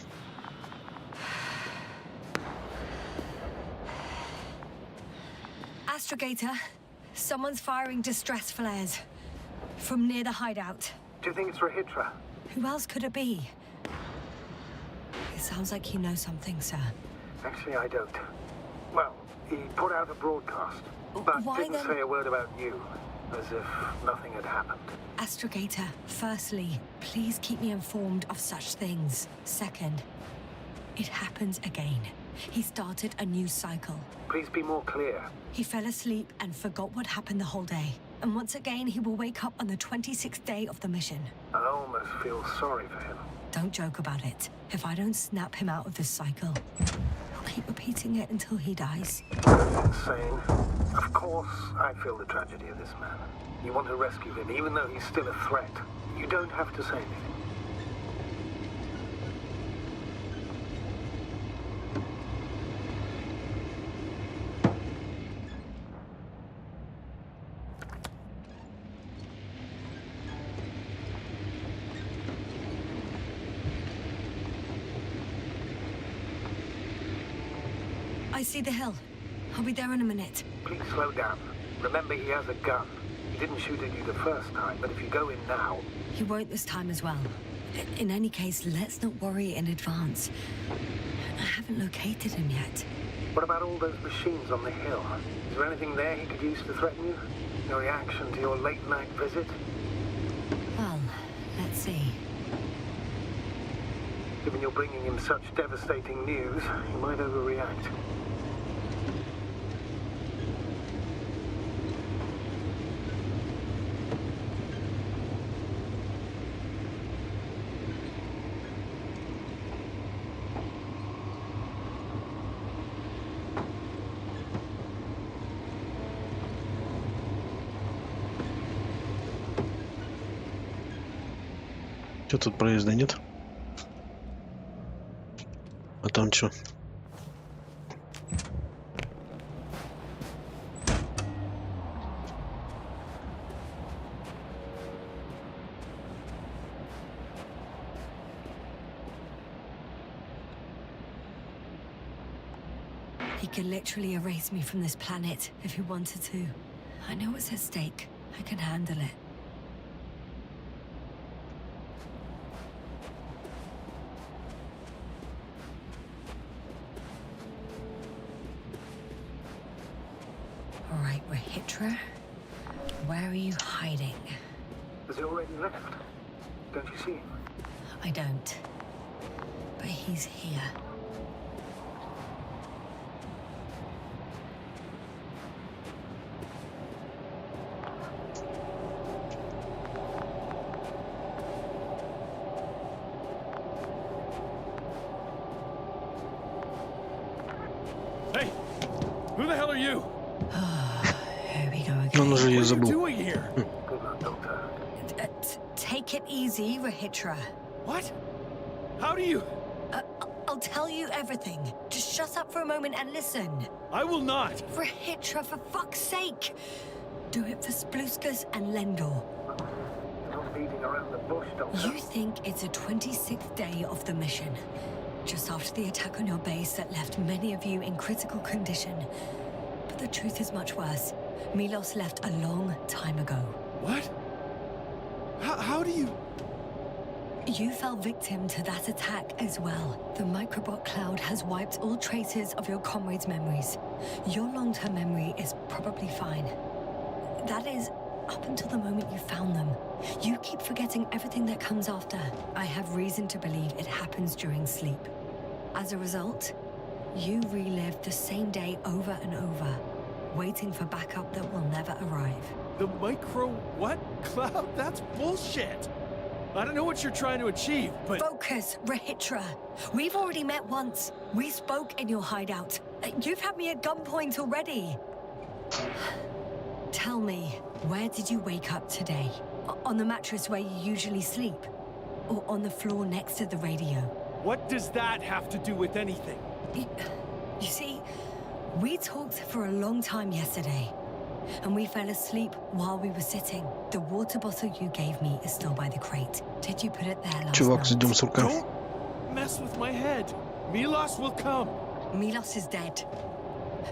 D: Astrogator, someone's firing distress flares from near the hideout.
F: Do you think it's Rahitra?
D: Who else could it be? It sounds like you know something, sir.
F: Actually, I don't. Well, he put out a broadcast, but
D: Why
F: didn't
D: then?
F: say a word about you, as if nothing had happened.
D: Astrogator, firstly, please keep me informed of such things. Second, it happens again. He started a new cycle.
F: Please be more clear.
D: He fell asleep and forgot what happened the whole day. And once again, he will wake up on the 26th day of the mission.
F: I almost feel sorry for him.
D: Don't joke about it. If I don't snap him out of this cycle, he'll keep repeating it until he dies.
F: Insane. Of course, I feel the tragedy of this man. You want to rescue him, even though he's still a threat. You don't have to say anything.
D: I see the hill. I'll be there in a minute.
F: Please slow down. Remember, he has a gun. He didn't shoot at you the first time, but if you go in now...
D: He won't this time as well. In any case, let's not worry in advance. I haven't located him yet.
F: What about all those machines on the hill? Is there anything there he could use to threaten you? Your reaction to your late-night visit?
D: Well, let's see.
F: Given you're bringing him such devastating news, he might overreact.
A: Что тут проезда нет? А там что?
D: He could literally erase me from this planet if he wanted to. I know what's at stake. I can handle it. All right, Rahitra. Where are you hiding?
F: Has he already left? Don't you see him?
D: I don't. But he's here.
C: Hey! Who the hell are you?
D: Here we go again.
A: Он уже ее
C: What are you
A: забыл.
C: doing here?
F: Good luck, Doctor.
D: Take it easy, Rahitra.
C: What? How do you...
D: I'll tell you everything. Just shut up for a moment and listen.
C: I will not.
D: Rahitra, for fuck's sake! Do it for Spluskas and Lendor.
F: You're not beating around the bush, Doctor.
D: You think it's the 26th day of the mission. Just after the attack on your base that left many of you in critical condition. But the truth is much worse. Milos left a long time ago.
C: What? How do you...
D: You fell victim to that attack as well. The microbot cloud has wiped all traces of your comrades' memories. Your long-term memory is probably fine. That is, up until the moment you found them. You keep forgetting everything that comes after. I have reason to believe it happens during sleep. As a result, you relive the same day over and over, waiting for backup that will never arrive.
C: The micro... what? Cloud? That's bullshit! I don't know what you're trying to achieve, but...
D: Focus, Rahitra. We've already met once. We spoke in your hideout. You've had me at gunpoint already. Tell me, where did you wake up today? On the mattress where you usually sleep? Or on the floor next to the radio?
C: What does that have to do with anything?
D: You see, we talked for a long time yesterday. And we fell asleep while we were sitting. The water bottle you gave me is still by the crate. Did you put it there last
A: Чувак
D: night?
A: с идем сурка.
C: Don't mess with my head. Milos will come.
D: Milos is dead.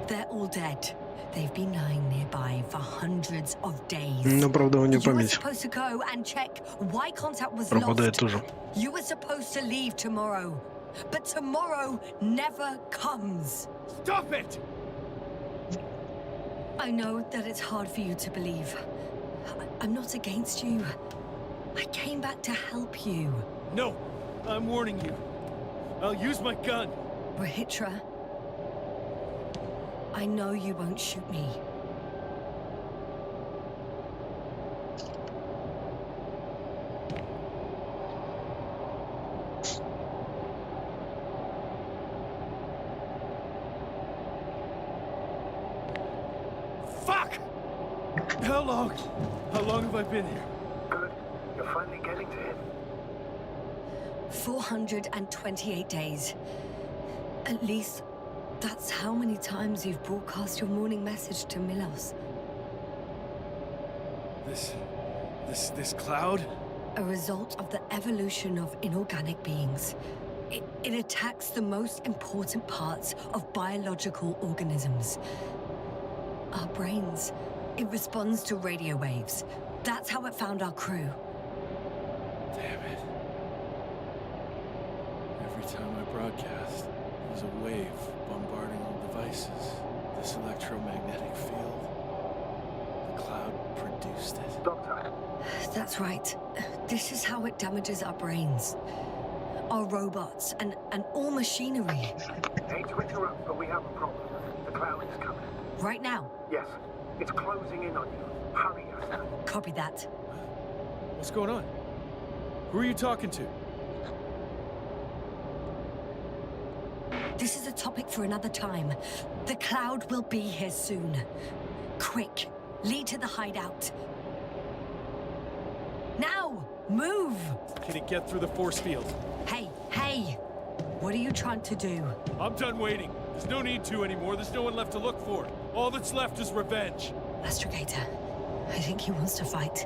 D: They're all dead. They've been lying nearby for hundreds of days.
A: Ну, правда, у нее
D: You were
A: память
D: supposed to go and check why contact was
A: пропадает
D: lost.
A: тоже.
D: You were supposed to leave tomorrow, but tomorrow never comes.
C: Stop it!
D: I know that it's hard for you to believe. I'm not against you. I came back to help you.
C: No, I'm warning you. I'll use my gun.
D: Rahitra, I know you won't shoot me.
C: Fuck! How long? How long have I been here?
F: Good. You're finally getting to him.
D: 428 days. At least that's how many times you've broadcast your morning message to Milos.
C: This cloud?
D: A result of the evolution of inorganic beings. It attacks the most important parts of biological organisms. Our brains. It responds to radio waves. That's how it found our crew.
C: Damn it. Every time I broadcast, there was a wave bombarding all devices. This electromagnetic field. The cloud produced it.
F: Doctor,
D: That's right. This is how it damages our brains. Our robots and all machinery.
F: hate to interrupt, but we have a problem. The cloud is coming.
D: Right now.
F: Yes, it's closing in on you. Hurry, Esther.
D: Copy that.
C: What's going on? Who are you talking to?
D: This is a topic for another time. The cloud will be here soon. Quick, lead to the hideout. Now, move!
C: Can it get through the force field?
D: Hey! What are you trying to do?
C: I'm done waiting. There's no need to anymore. There's no one left to look for. All that's left is revenge.
D: Astrogator, I think he wants to fight.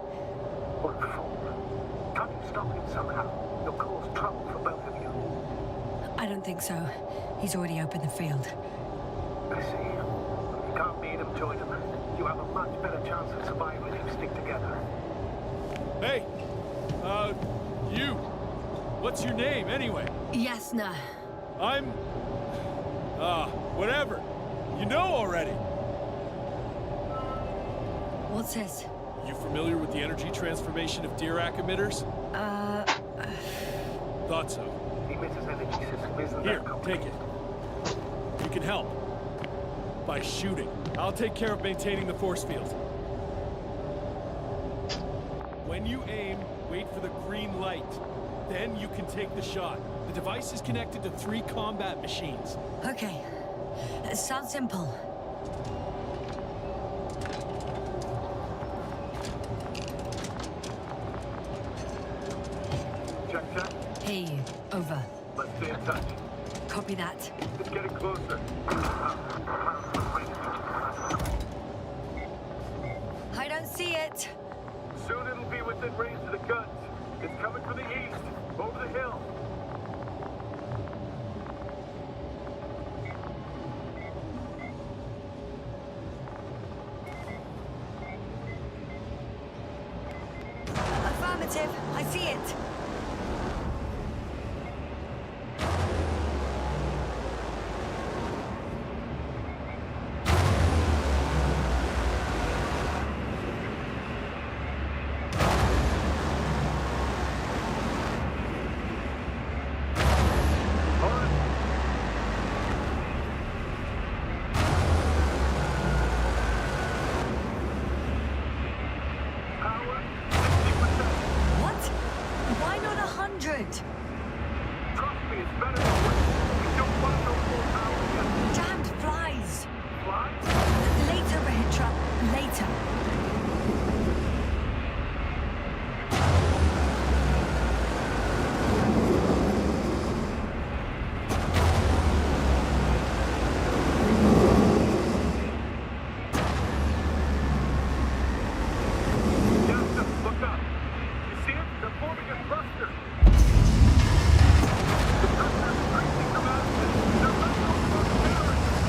F: What a fool. Can't you stop him somehow? You'll cause trouble for both of you.
D: I don't think so. He's already opened the field.
F: I see. You can't beat him, join him. You have a much better chance of survival if you stick together.
C: Hey! You! What's your name, anyway?
D: Yasna.
C: I'm... whatever. You know already.
D: What's this?
C: You familiar with the energy transformation of Dirac emitters? Thought so.
F: The emitter's energy system isn't
C: Here,
F: that
C: take
F: complicated.
C: it. You can help. By shooting. I'll take care of maintaining the force field. When you aim, wait for the green light. Then you can take the shot. The device is connected to 3 combat machines.
D: Okay. Sounds simple.
F: Check.
D: Hey, over.
F: Let's stay in touch.
D: Copy that.
F: It's getting closer.
D: I don't see it.
F: Soon it'll be within range of the guns. It's coming from the east, over the hill.
D: Affirmative. I see it. What? Why not 100?
F: Trust me, it's better than what we don't want no more power yet.
D: Damned flies.
F: Flies?
D: Later, Rahitra. Later.
F: Yasta, look up. You see it? They're forming a cluster. The cluster is tracing the mountain. They're running over our terrorists.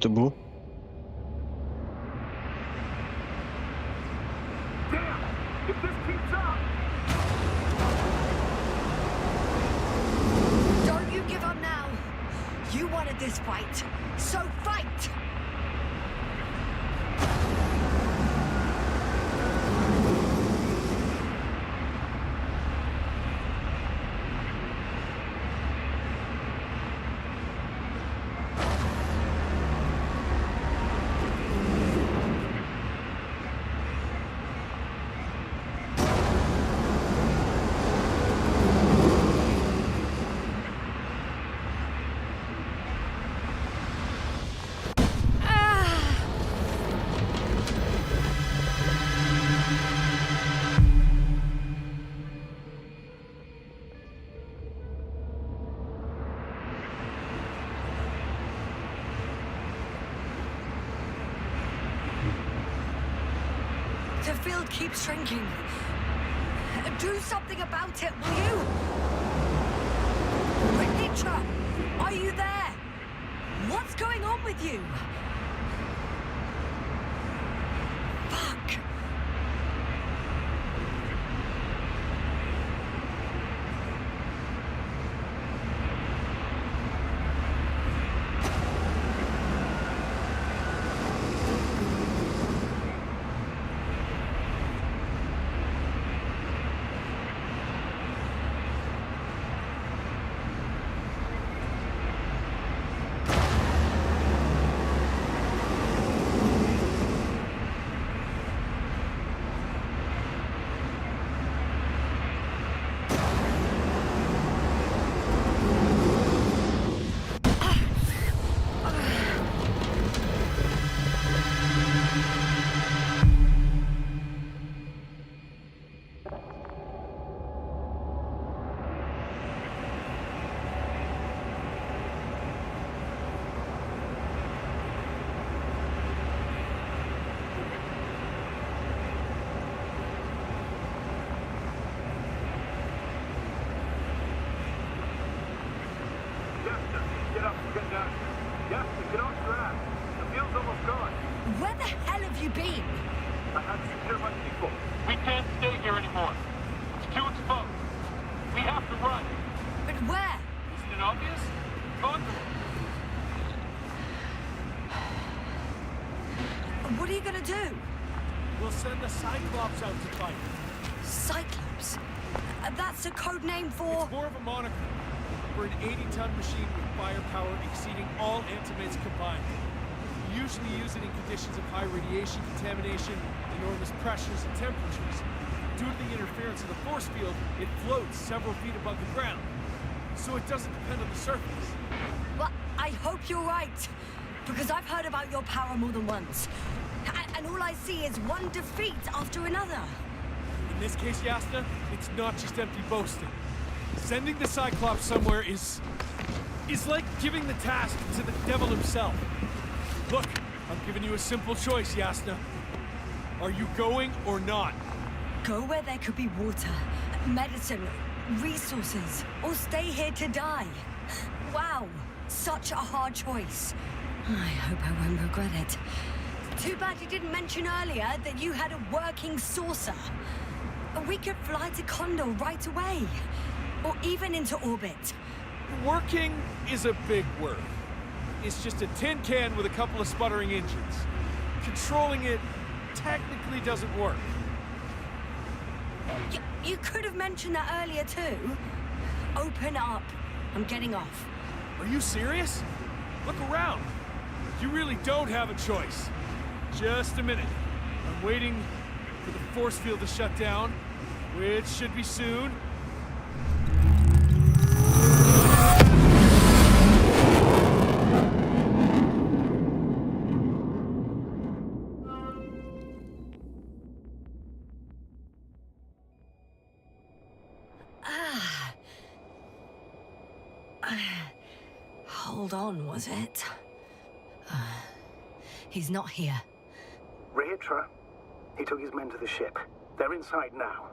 A: Это был.
F: Damn! If this keeps up!
D: Don't you give up now. You wanted this fight, so fight! The field keeps shrinking. Do something about it, will you? Hitcher, are you there? What's going on with you? Fuck.
F: Get up, get down. Yes, get off your ass. The field's almost gone.
D: Where the hell have you been?
F: I had to secure my people. We can't stay here anymore. It's too exposed. We have to run.
D: But where?
F: Isn't it obvious? Conquer.
D: What are you gonna do?
C: We'll send the Cyclops out to fight.
D: Cyclops? That's a code name for...
C: It's more of a moniker. We're an 80-ton machine with firepower exceeding all antimates combined. We usually use it in conditions of high radiation contamination, enormous pressures and temperatures. Due to the interference of the force field, it floats several feet above the ground. So it doesn't depend on the surface.
D: Well, I hope you're right. Because I've heard about your power more than once. And all I see is one defeat after another.
C: In this case, Yasna, it's not just empty boasting. Sending the Cyclops somewhere is like giving the task to the devil himself. Look, I'm giving you a simple choice, Yasna. Are you going or not?
D: Go where there could be water, medicine, resources, or stay here to die. Wow, such a hard choice. I hope I won't regret it. Too bad you didn't mention earlier that you had a working saucer. We could fly to Condor right away. Or even into orbit.
C: Working is a big word. It's just a tin can with a couple of sputtering engines. Controlling it technically doesn't work.
D: You could have mentioned that earlier too. Open up. I'm getting off.
C: Are you serious? Look around. You really don't have a choice. Just a minute. I'm waiting for the force field to shut down, which should be soon.
D: Hold on, was it? He's not here.
G: Rehitra? He took his men to the ship. They're inside now.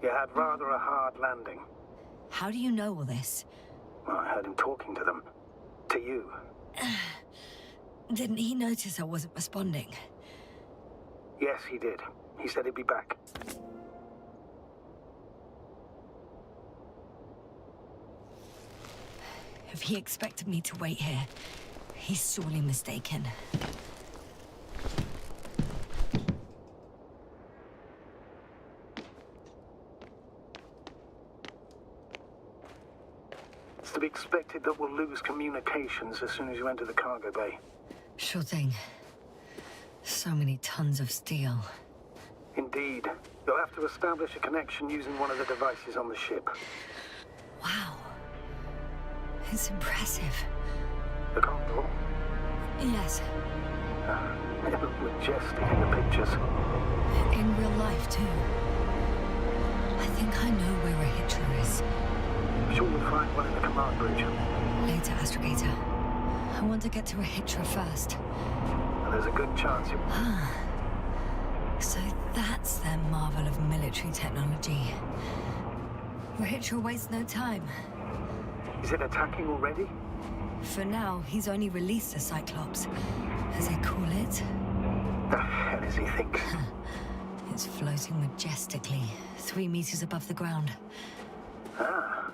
G: You had rather a hard landing.
D: How do you know all this?
G: Well, I heard him talking to them. To you.
D: Didn't he notice I wasn't responding?
G: Yes, he did. He said he'd be back.
D: If he expected me to wait here, he's sorely mistaken.
G: It's to be expected that we'll lose communications as soon as you enter the cargo bay.
D: Sure thing. So many tons of steel.
G: Indeed. You'll have to establish a connection using one of the devices on the ship.
D: Wow. It's impressive.
G: The Condor?
D: Yes,
G: It looked majestic in the pictures.
D: in real life too. I think I know where a hitcher is.
G: I'm sure you'll find one in the command bridge.
D: Later, Astrogator. I want to get to a hitcher first.
G: And there's a good chance you...
D: So that's their marvel of military technology. Rahitra wastes no time.
G: Is it attacking already?
D: For now, he's only released a Cyclops, as they call it.
G: The hell does he think?
D: It's floating majestically, 3 meters above the ground.
G: Ah.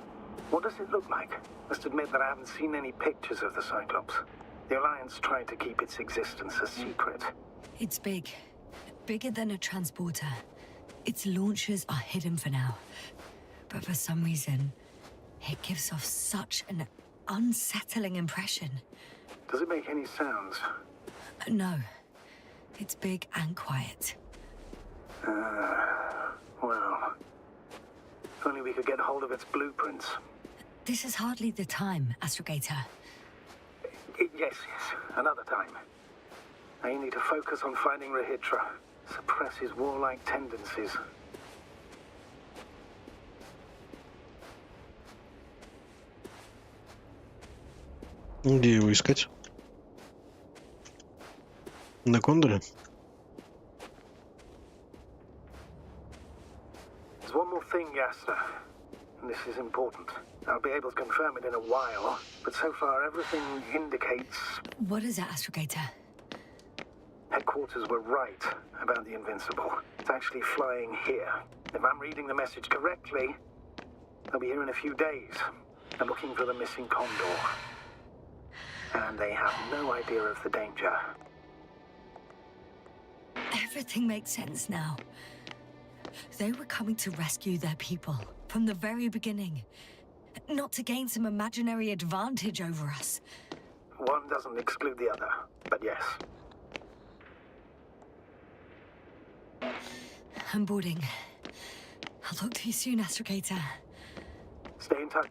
G: What does it look like? Must admit that I haven't seen any pictures of the Cyclops. The Alliance tried to keep its existence a secret.
D: It's big. Bigger than a transporter. Its launchers are hidden for now. But for some reason, it gives off such an unsettling impression.
G: Does it make any sounds?
D: No. It's big and quiet.
G: Well... If only we could get hold of its blueprints.
D: This is hardly the time, Astrogator.
G: Yes, another time. I need to focus on finding Rahitra. Suppress his warlike tendencies.
A: Где его искать? На Кондоре?
G: There's one more thing, Yasta. And this is important. I'll be able to confirm it in a while, but so far everything indicates...
D: What is it, Astrogator?
G: Headquarters were right about the Invincible. It's actually flying here. If I'm reading the message correctly, they'll be here in a few days. They're looking for the missing Condor. And they have no idea of the danger.
D: Everything makes sense now. They were coming to rescue their people from the very beginning. Not to gain some imaginary advantage over us.
G: One doesn't exclude the other, but yes.
D: I'm boarding. I'll talk to you soon, Astrogator.
G: Stay in touch.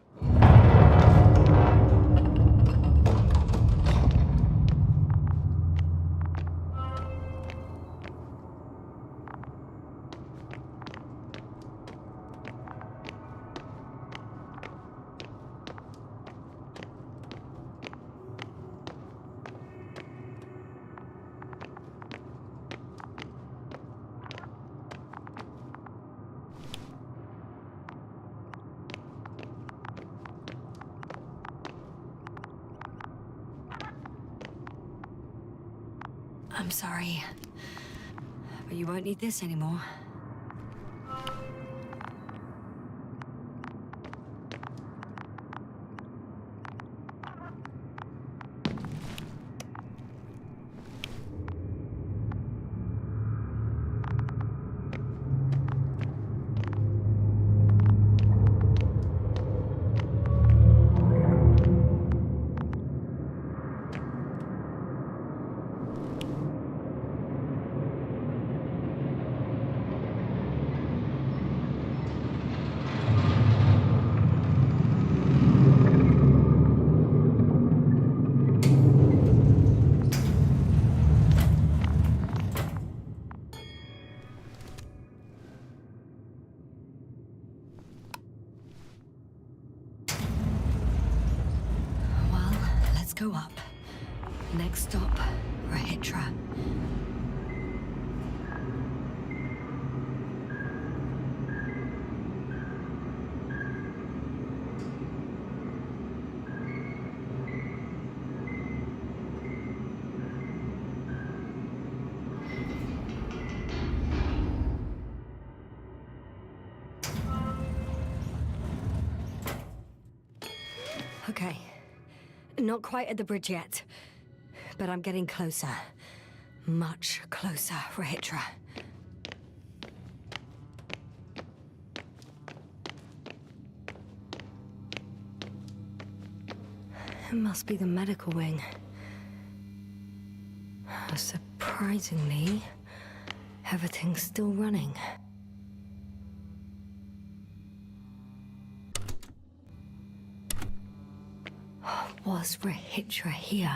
D: I'm sorry, but you won't need this anymore. Go up. Next stop, Rahitra. Okay. Not quite at the bridge yet. But I'm getting closer. Much closer, Rahitra. It must be the medical wing. Surprisingly, everything's still running. Was Rahitra here?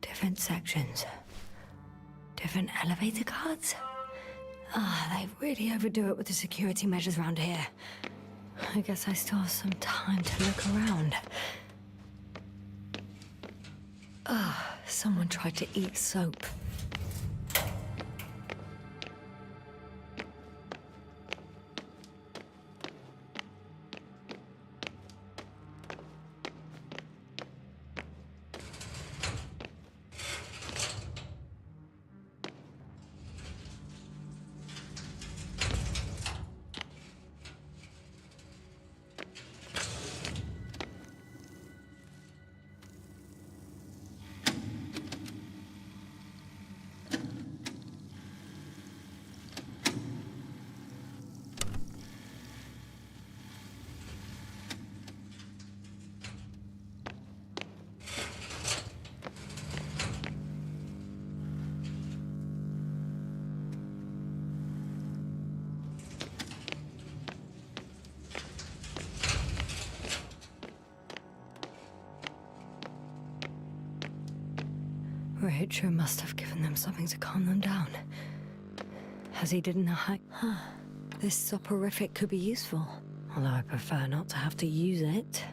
D: Different sections. Different elevator cards? They really overdo it with the security measures around here. I guess I still have some time to look around. Someone tried to eat soap. Rahitra must have given them something to calm them down. As he didn't know how... This soporific could be useful. Although I prefer not to have to use it.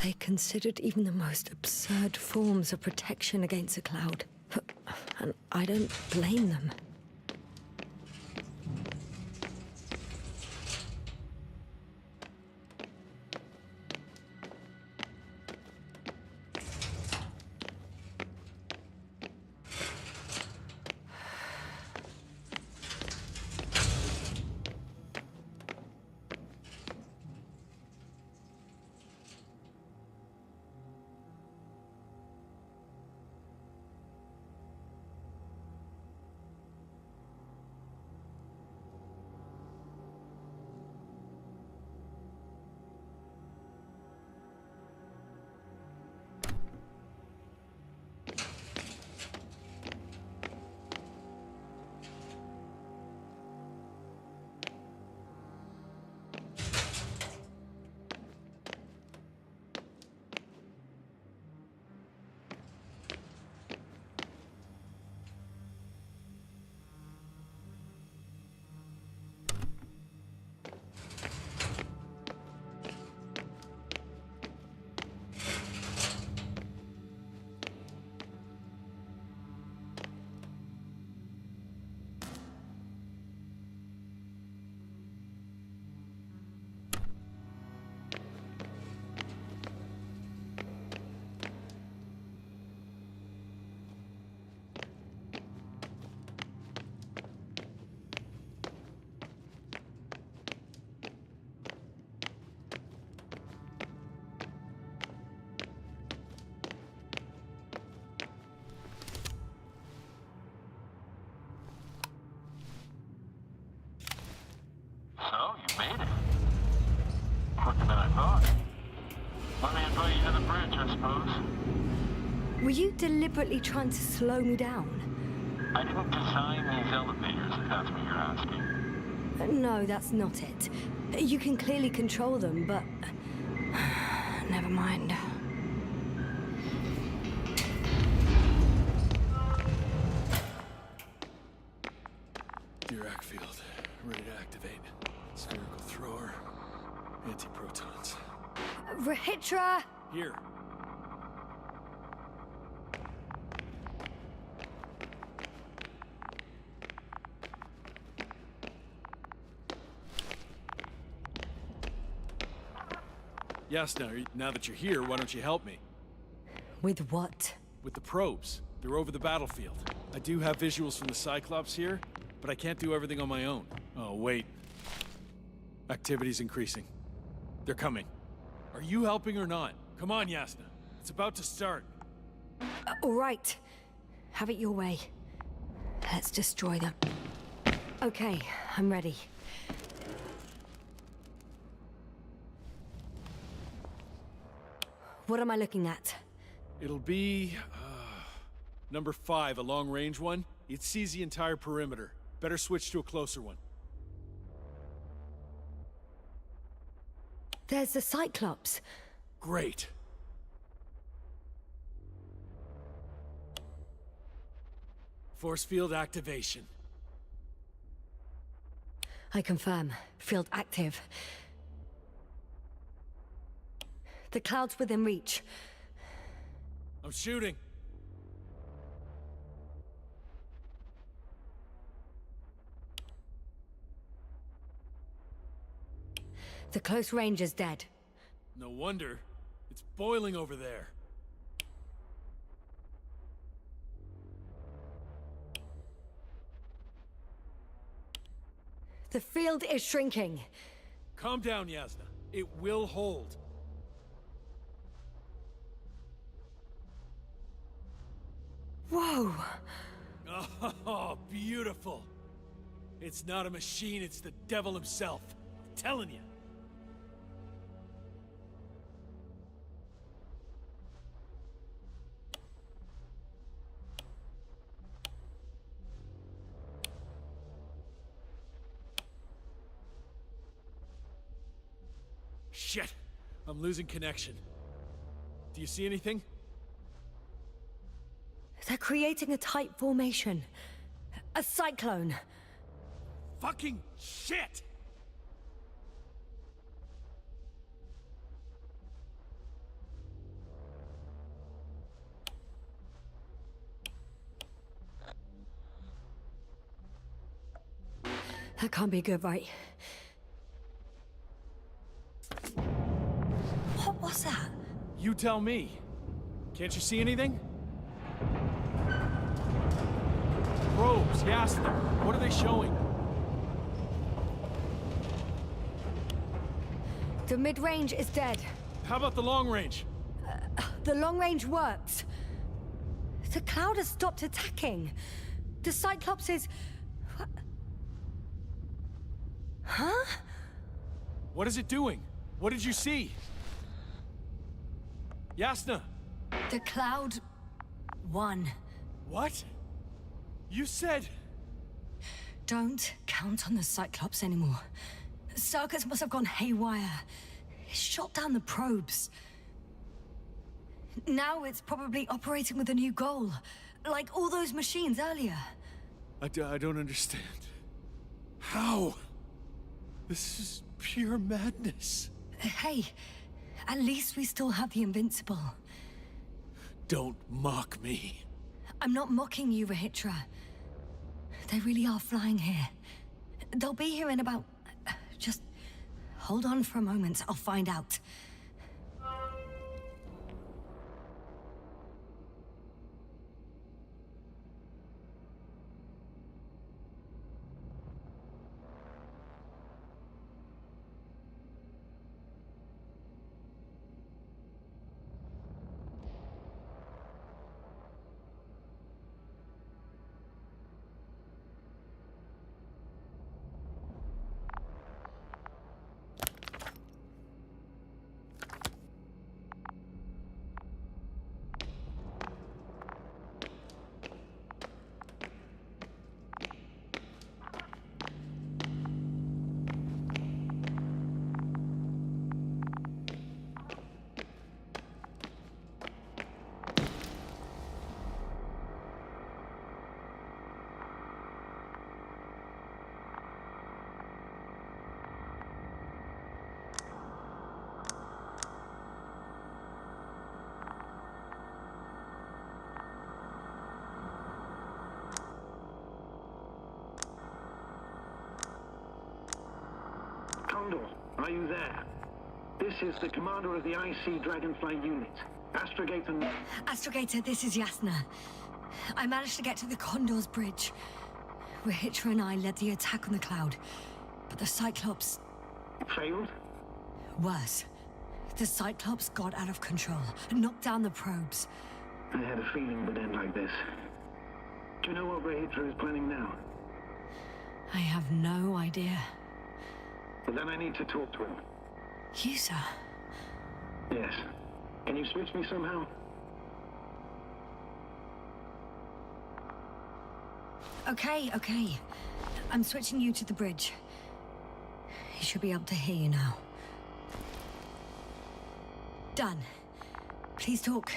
D: They considered even the most absurd forms of protection against a cloud. And I don't blame them.
F: suppose?
D: Were you deliberately trying to slow me down?
F: I didn't design these elevators, if that's what you're asking.
D: No, that's not it. You can clearly control them, but... Never mind.
C: Dirac field. Ready to activate. Spherical thrower. Anti-protons.
D: Rehitra!
C: Here. Yes, now that you're here, why don't you help me?
D: With what?
C: With the probes. They're over the battlefield. I do have visuals from the Cyclops here, but I can't do everything on my own. Oh, wait. Activity's increasing. They're coming. Are you helping or not? Come on, Yasna. It's about to start.
D: All right. Have it your way. Let's destroy them. Okay, I'm ready. What am I looking at?
C: It'll be... number 5, a long-range one. It sees the entire perimeter. Better switch to a closer one.
D: There's the Cyclops.
C: Great. Force field activation.
D: I confirm. Field active. The cloud's within reach.
C: I'm shooting.
D: The close range is dead.
C: No wonder. It's boiling over there.
D: The field is shrinking.
C: Calm down, Yasna. It will hold.
D: Whoa!
C: Oh, beautiful. It's not a machine, it's the devil himself. I'm telling you. Shit! I'm losing connection. Do you see anything?
D: They're creating a tight formation. A cyclone.
C: Fucking shit!
D: That can't be good, right? What was that?
C: You tell me. Can't you see anything? Probes, Yasna. What are they showing?
D: The mid-range is dead.
C: How about the long range?
D: The long range works. The cloud has stopped attacking. The Cyclops is... Huh?
C: What is it doing? What did you see? Yasna!
D: The cloud won.
C: What? You said...
D: Don't count on the Cyclops anymore. Circuits must have gone haywire. It shot down the probes. Now it's probably operating with a new goal. Like all those machines earlier.
C: I don't understand. How? This is pure madness.
D: Hey, at least we still have the Invincible.
C: Don't mock me.
D: I'm not mocking you, Rehitra. They really are flying here. They'll be here in about... Just hold on for a moment, I'll find out.
G: Are you there? This is the commander of the IC Dragonfly unit. Astrogator...
D: Astrogator, this is Yasna. I managed to get to the Condor's bridge. Rahitra and I led the attack on the cloud, but the Cyclops...
G: Failed?
D: Worse. The Cyclops got out of control and knocked down the probes.
G: I had a feeling it would end like this. Do you know what Rahitra is planning now?
D: I have no idea.
G: Well, then I need to talk to him.
D: You, sir?
G: Yes. Can you switch me somehow?
D: Okay. I'm switching you to the bridge. He should be able to hear you now. Done. Please talk.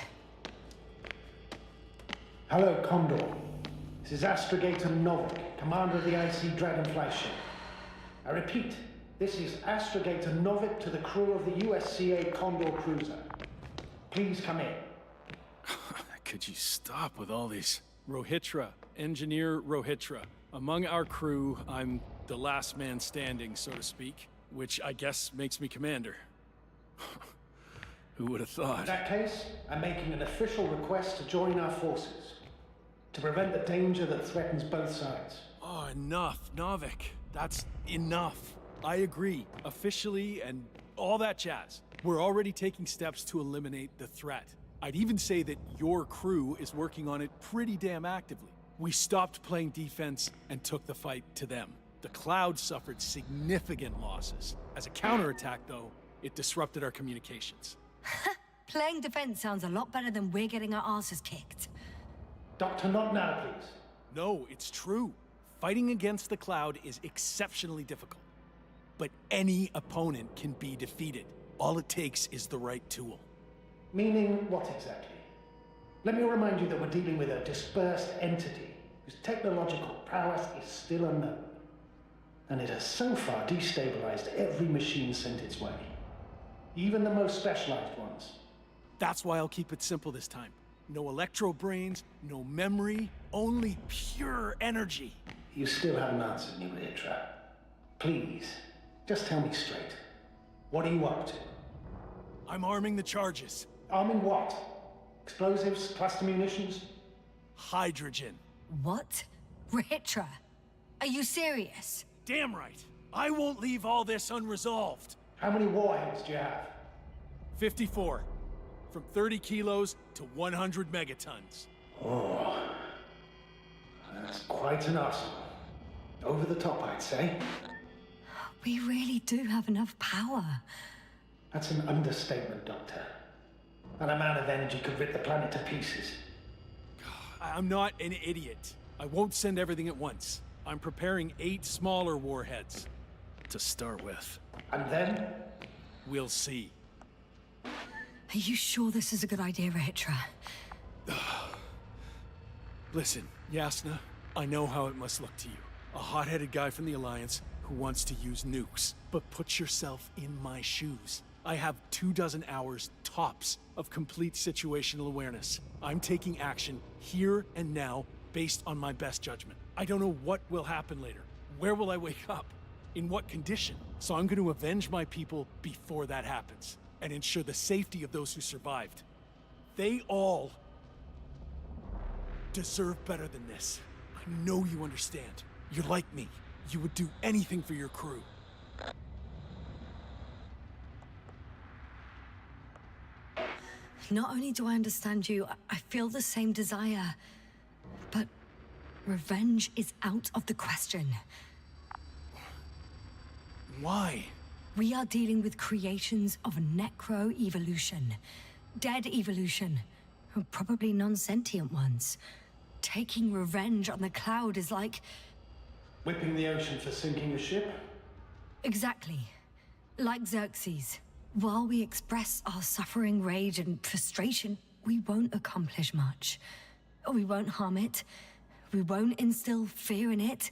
H: Hello, Condor. This is Astrogator Novik, commander of the IC Dragonfly ship. I repeat, this is Astrogator Novik to the crew of the USCA Condor cruiser. Please come in.
C: Could you stop with all these? Rohitra, Engineer Rohitra. Among our crew, I'm the last man standing, so to speak, which I guess makes me commander. Who would have thought?
H: In that case, I'm making an official request to join our forces, to prevent the danger that threatens both sides.
C: Oh, enough, Novik. That's enough. I agree, officially and all that jazz. We're already taking steps to eliminate the threat. I'd even say that your crew is working on it pretty damn actively. We stopped playing defense and took the fight to them. The Cloud suffered significant losses. As a counterattack, though, it disrupted our communications.
D: Playing defense sounds a lot better than we're getting our asses kicked.
H: Doctor, not now, please.
C: No, it's true. Fighting against the Cloud is exceptionally difficult. But any opponent can be defeated. All it takes is the right tool.
H: Meaning what exactly? Let me remind you that we're dealing with a dispersed entity whose technological prowess is still unknown. And it has so far destabilized every machine sent its way. Even the most specialized ones.
C: That's why I'll keep it simple this time. No electro brains, no memory, only pure energy.
H: You still haven't answered me, Rahitra. Please, just tell me straight. What are you up to?
C: I'm arming the charges.
H: Arming what? Explosives, cluster munitions?
C: Hydrogen.
D: What? Rahitra, are you serious?
C: Damn right. I won't leave all this unresolved.
H: How many warheads do you have?
C: 54. From 30 kilos to 100 megatons.
H: Oh, that's quite an arsenal. Over the top, I'd say.
D: We really do have enough power.
H: That's an understatement, Doctor. That amount of energy could rip the planet to pieces.
C: I'm not an idiot. I won't send everything at once. I'm preparing 8 smaller warheads to start with.
H: And then?
C: We'll see.
D: Are you sure this is a good idea, Rahitra?
C: Listen, Yasna, I know how it must look to you. A hot-headed guy from the Alliance who wants to use nukes. But put yourself in my shoes. I have 24 hours tops of complete situational awareness. I'm taking action here and now based on my best judgment. I don't know what will happen later. Where will I wake up? In what condition? So I'm going to avenge my people before that happens and ensure the safety of those who survived. They all deserve better than this. I know you understand. You're like me. You would do anything for your crew.
D: Not only do I understand you, I feel the same desire. But revenge is out of the question.
C: Why?
D: We are dealing with creations of necro-evolution. Dead evolution. Probably non-sentient ones. Taking revenge on the Cloud is like...
H: Whipping the ocean for sinking a ship?
D: Exactly. Like Xerxes. While we express our suffering, rage, and frustration, we won't accomplish much. We won't harm it. We won't instill fear in it.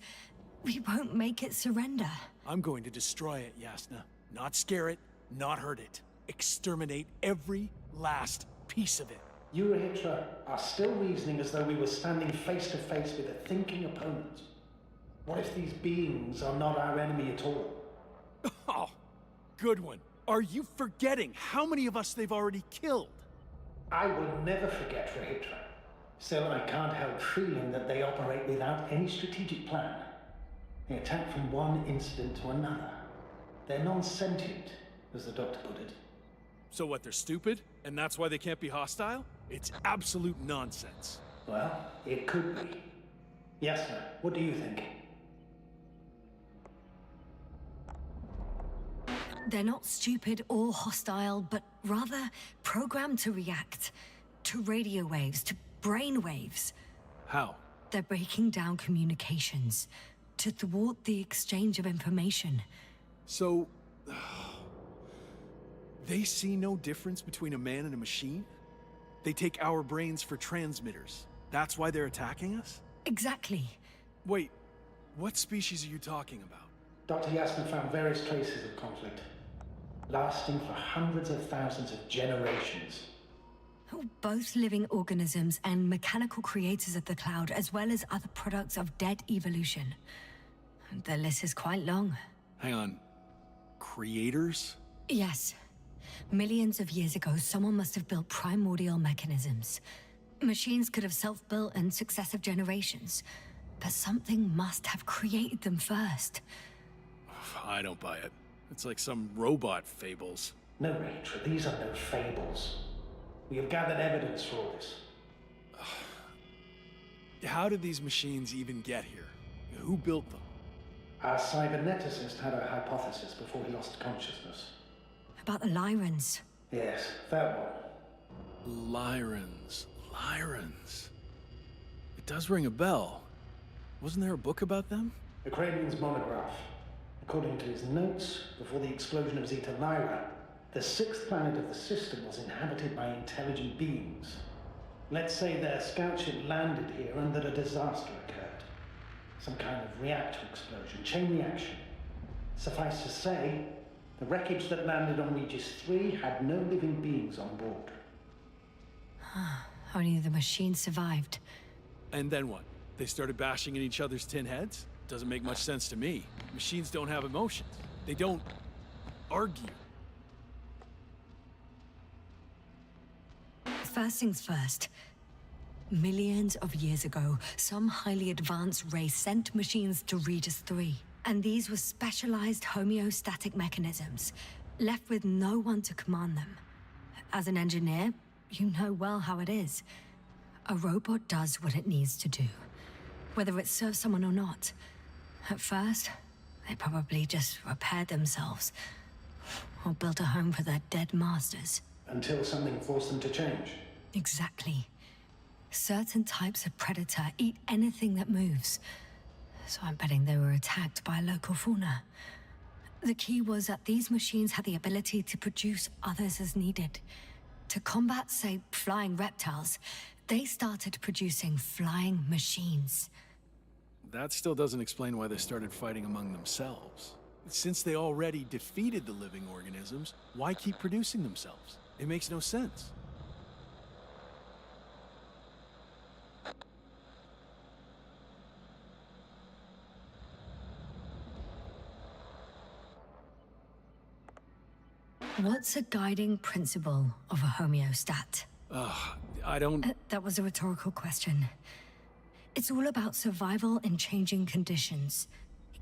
D: We won't make it surrender.
C: I'm going to destroy it, Yasna. Not scare it, not hurt it. Exterminate every last piece of it.
H: You, Rahitra, are still reasoning as though we were standing face to face with a thinking opponent. What if these beings are not our enemy at all?
C: Oh, good one. Are you forgetting how many of us they've already killed?
H: I will never forget Rehitra. Still, I can't help feeling that they operate without any strategic plan. They attack from one incident to another. They're non-sentient, as the doctor put it.
C: So what, they're stupid? And that's why they can't be hostile? It's absolute nonsense.
H: Well, it could be. Yes, sir. What do you think?
D: They're not stupid or hostile, but rather programmed to react to radio waves, to brain waves.
C: How?
D: They're breaking down communications to thwart the exchange of information.
C: So... they see no difference between a man and a machine? They take our brains for transmitters. That's why they're attacking us?
D: Exactly.
C: Wait, what species are you talking about?
H: Dr. Yasna found various traces of conflict, lasting for hundreds of thousands of generations.
D: Both living organisms and mechanical creators of the cloud, as well as other products of dead evolution. The list is quite long.
C: Hang on. Creators?
D: Yes. Millions of years ago, someone must have built primordial mechanisms. Machines could have self-built in successive generations, but something must have created them first.
C: I don't buy it. It's like some robot fables.
H: No, Rachel, these are no fables. We have gathered evidence for all this.
C: How did these machines even get here? Who built them?
H: Our cyberneticist had a hypothesis before he lost consciousness.
D: About the Lyrans.
H: Yes, that one.
C: Lyrans. Lyrans. It does ring a bell. Wasn't there a book about them?
H: The Cranian's monograph. According to his notes, before the explosion of Zeta Lyra, the sixth planet of the system was inhabited by intelligent beings. Let's say their scout ship landed here and that a disaster occurred. Some kind of reactor explosion, chain reaction. Suffice to say, the wreckage that landed on Regis III had no living beings on board.
D: Only the machine survived.
C: And then what? They started bashing in each other's tin heads? Doesn't make much sense to me. Machines don't have emotions. They don't argue.
D: First things first. Millions of years ago, some highly advanced race sent machines to Regis III. And these were specialized homeostatic mechanisms, left with no one to command them. As an engineer, you know well how it is. A robot does what it needs to do, whether it serves someone or not. At first, they probably just repaired themselves, or built a home for their dead masters.
H: Until something forced them to change.
D: Exactly. Certain types of predator eat anything that moves. So I'm betting they were attacked by a local fauna. The key was that these machines had the ability to produce others as needed. To combat, say, flying reptiles, they started producing flying machines.
C: That still doesn't explain why they started fighting among themselves. Since they already defeated the living organisms, why keep producing themselves? It makes no sense.
D: What's a guiding principle of a homeostat?
C: I don't...
D: That was a rhetorical question. It's all about survival in changing conditions,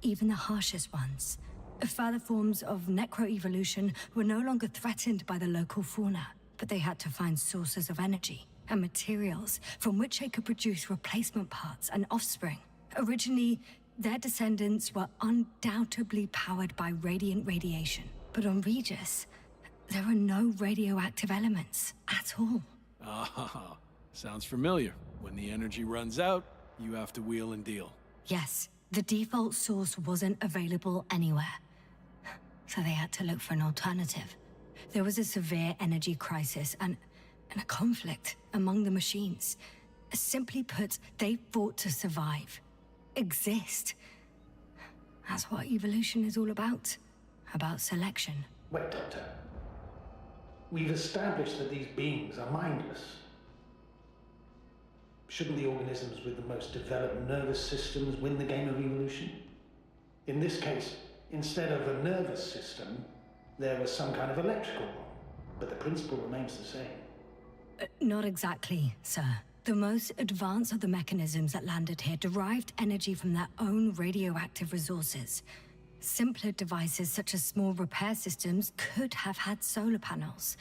D: even the harshest ones. Further forms of necroevolution were no longer threatened by the local fauna, but they had to find sources of energy and materials from which they could produce replacement parts and offspring. Originally, their descendants were undoubtedly powered by radiant radiation. But on Regis, there are no radioactive elements at all.
C: Ah, sounds familiar. When the energy runs out, you have to wheel and deal.
D: Yes, the default source wasn't available anywhere. So they had to look for an alternative. There was a severe energy crisis and a conflict among the machines. Simply put, they fought to survive. Exist. That's what evolution is all about. About selection.
H: Wait, Doctor. We've established that these beings are mindless. Shouldn't the organisms with the most developed nervous systems win the game of evolution? In this case, instead of a nervous system, There was some kind of electrical one, but the principle remains the same.
D: Not exactly, sir. The most advanced of the mechanisms that landed here derived energy from their own radioactive resources. Simpler devices such as small repair systems could have had solar panels.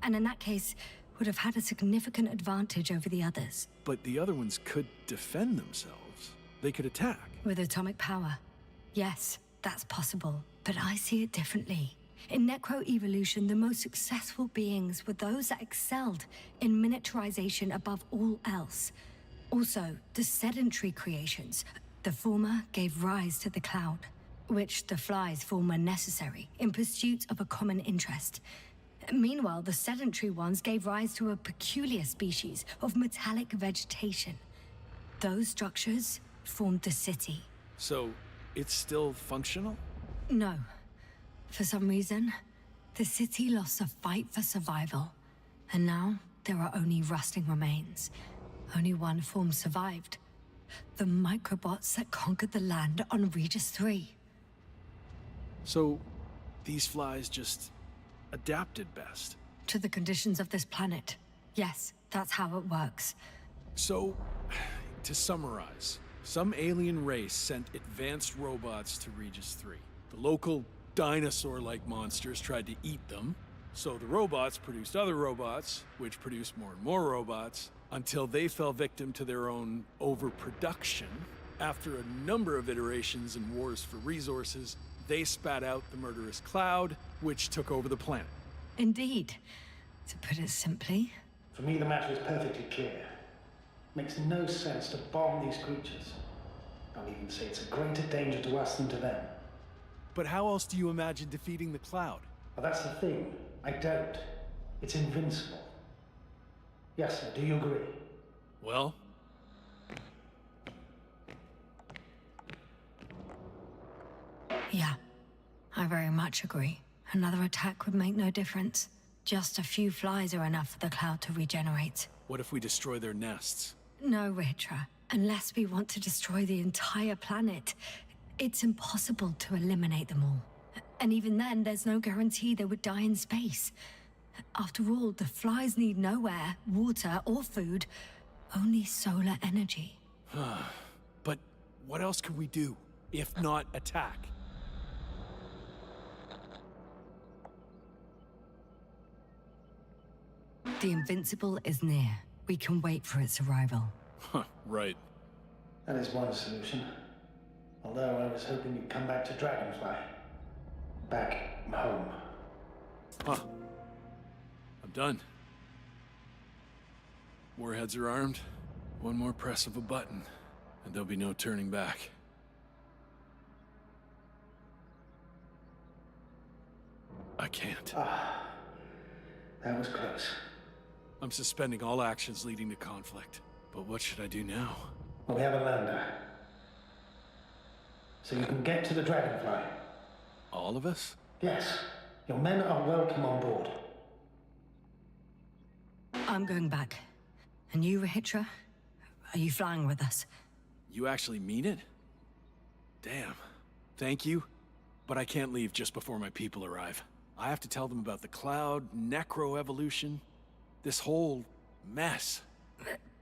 D: And in that case, would have had a significant advantage over the others.
C: But the other ones could defend themselves. They could attack.
D: With atomic power. Yes, that's possible. But I see it differently. In necroevolution, the most successful beings were those that excelled in miniaturization above all else. Also, the sedentary creations. The former gave rise to the cloud, which the flies form when necessary, in pursuit of a common interest. Meanwhile, the sedentary ones gave rise to a peculiar species of metallic vegetation. Those structures formed the city.
C: So, it's still functional?
D: No. For some reason, the city lost a fight for survival. And now, there are only rusting remains. Only one form survived. The microbots that conquered the land on Regis III.
C: So, these flies just adapted best.
D: To the conditions of this planet. Yes, that's how it works.
C: So, to summarize, some alien race sent advanced robots to Regis III. The local dinosaur-like monsters tried to eat them, so the robots produced other robots, which produced more and more robots, until they fell victim to their own overproduction. After a number of iterations and wars for resources, they spat out the murderous cloud, which took over the planet.
D: Indeed. To put it simply...
H: For me, the matter is perfectly clear. Makes no sense to bomb these creatures. I'll even say it's a greater danger to us than to them.
C: But how else do you imagine defeating the cloud?
H: Well, that's the thing. I don't. It's invincible. Yes, sir, do you agree?
C: Well,
D: Yeah, I very much agree. Another attack would make no difference. Just a few flies are enough for the cloud to regenerate.
C: what if we destroy their nests?
D: No, Ritra. Unless we want to destroy the entire planet, it's impossible to eliminate them all. And even then, there's no guarantee they would die in space. After all, the flies need no air, water, or food, only solar energy.
C: But what else can we do, if not attack?
D: The Invincible is near. We can wait for its arrival.
C: Huh, right.
H: That is one solution. Although I was hoping you'd come back to Dragonfly. Back home.
C: Huh. I'm done. Warheads are armed. One more press of a button, and there'll be no turning back. I can't.
H: That was close.
C: I'm suspending all actions leading to conflict. But what should I do now?
H: Well, we have a lander. So you can get to the Dragonfly.
C: All of us?
H: Yes. Your men are welcome on board.
D: I'm going back. And you, Rahitra? Are you flying with us?
C: You actually mean it? Damn. Thank you. But I can't leave just before my people arrive. I have to tell them about the cloud, necroevolution, this whole mess.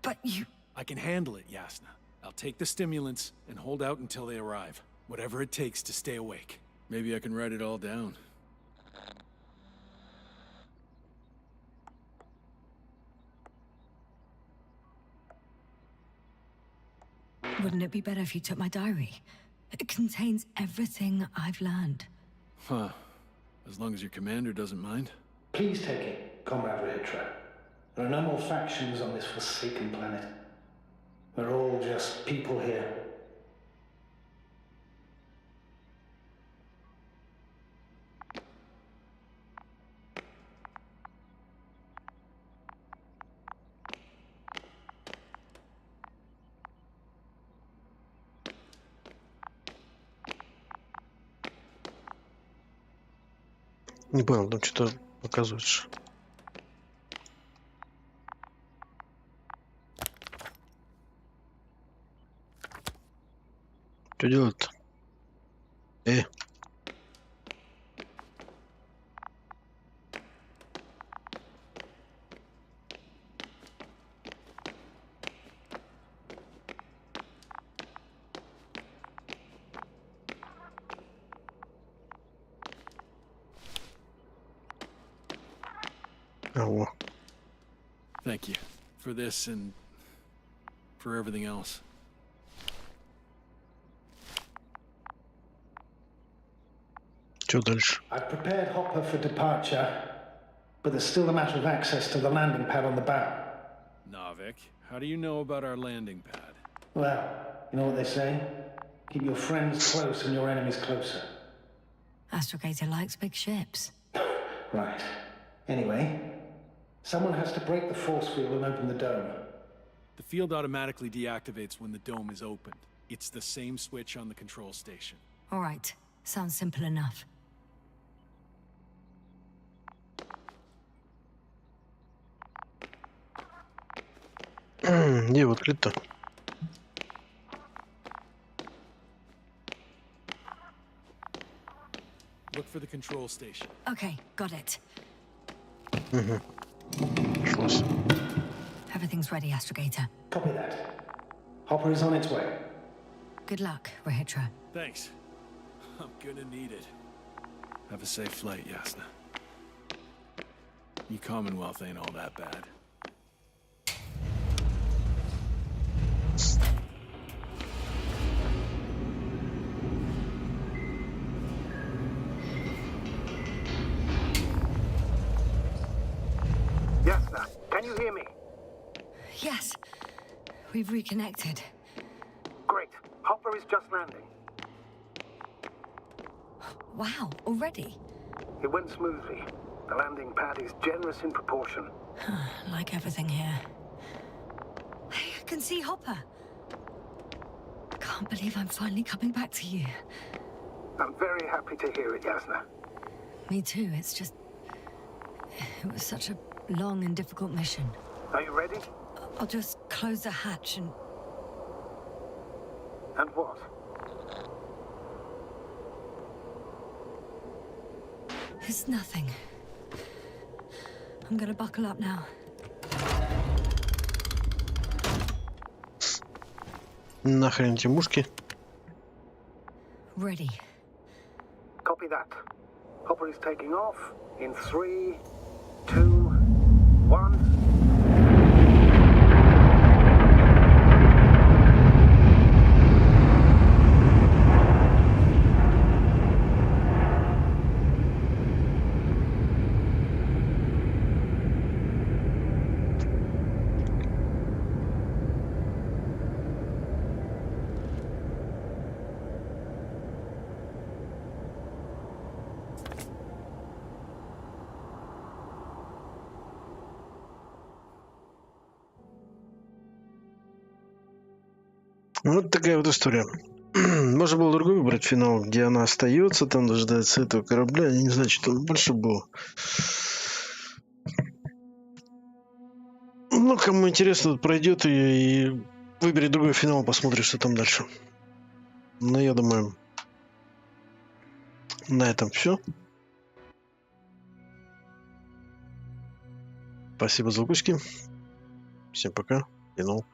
D: But you...
C: I can handle it, Yasna. I'll take the stimulants and hold out until they arrive. Whatever it takes to stay awake. Maybe I can write it all down.
D: Wouldn't it be better if you took my diary? It contains everything I've learned.
C: Huh. As long as your commander doesn't mind.
H: Please take it, Comrade Rahitra. There are no more factions on this forsaken planet. We're all just people here.
A: Не понял, там что-то показываешь. Что делать-то? Алло.
C: Thank you for this and for everything else.
A: Что дальше?
H: I've prepared Hopper for departure, but there's still a matter of access to the landing pad on the bow.
C: Navik, how do you know about our landing pad?
H: Well, you know what they say? Keep your friends close and your enemies closer.
D: Astrogator likes big ships.
H: Right. Anyway, someone has to break the force field and open the dome.
C: The field automatically deactivates when the dome is opened. It's the same switch on the control station.
D: All right. Sounds simple enough.
A: Где вот открыто?
C: Look for the control station.
D: Okay, got it.
A: Шлось.
D: Everything's ready, Astrogator.
H: Copy that. Hopper is on its way.
D: Good luck, Rahitra.
C: Thanks. I'm gonna need it. Have a safe flight, Yasna. Your Commonwealth ain't all that bad.
G: Yasna, can you hear me?
D: Yes. We've reconnected.
G: Great. Hopper is just landing.
D: Wow, already?
G: It went smoothly. The landing pad is generous in proportion.
D: Like everything here. Hey, I can see Hopper. Can't believe I'm finally coming back to you.
G: I'm very happy to hear it, Yasna.
D: Me too, it's just... It was such a long and difficult mission.
G: Are you ready?
D: I'll just close the hatch and...
G: And what?
D: It's nothing. I'm gonna buckle up now.
A: Нахрен эти мушки?
D: Ready.
G: Copy that. Hopper is taking off in 3, 2, 1.
A: Вот такая вот история. Можно было другой выбрать финал, где она остается, там дожидается этого корабля. Я не знаю, что там больше было. Ну, кому интересно, пройдет ее и выберет другой финал, посмотрит, что там дальше. Но я думаю, на этом все. Спасибо за выпуски. Всем пока. Финал.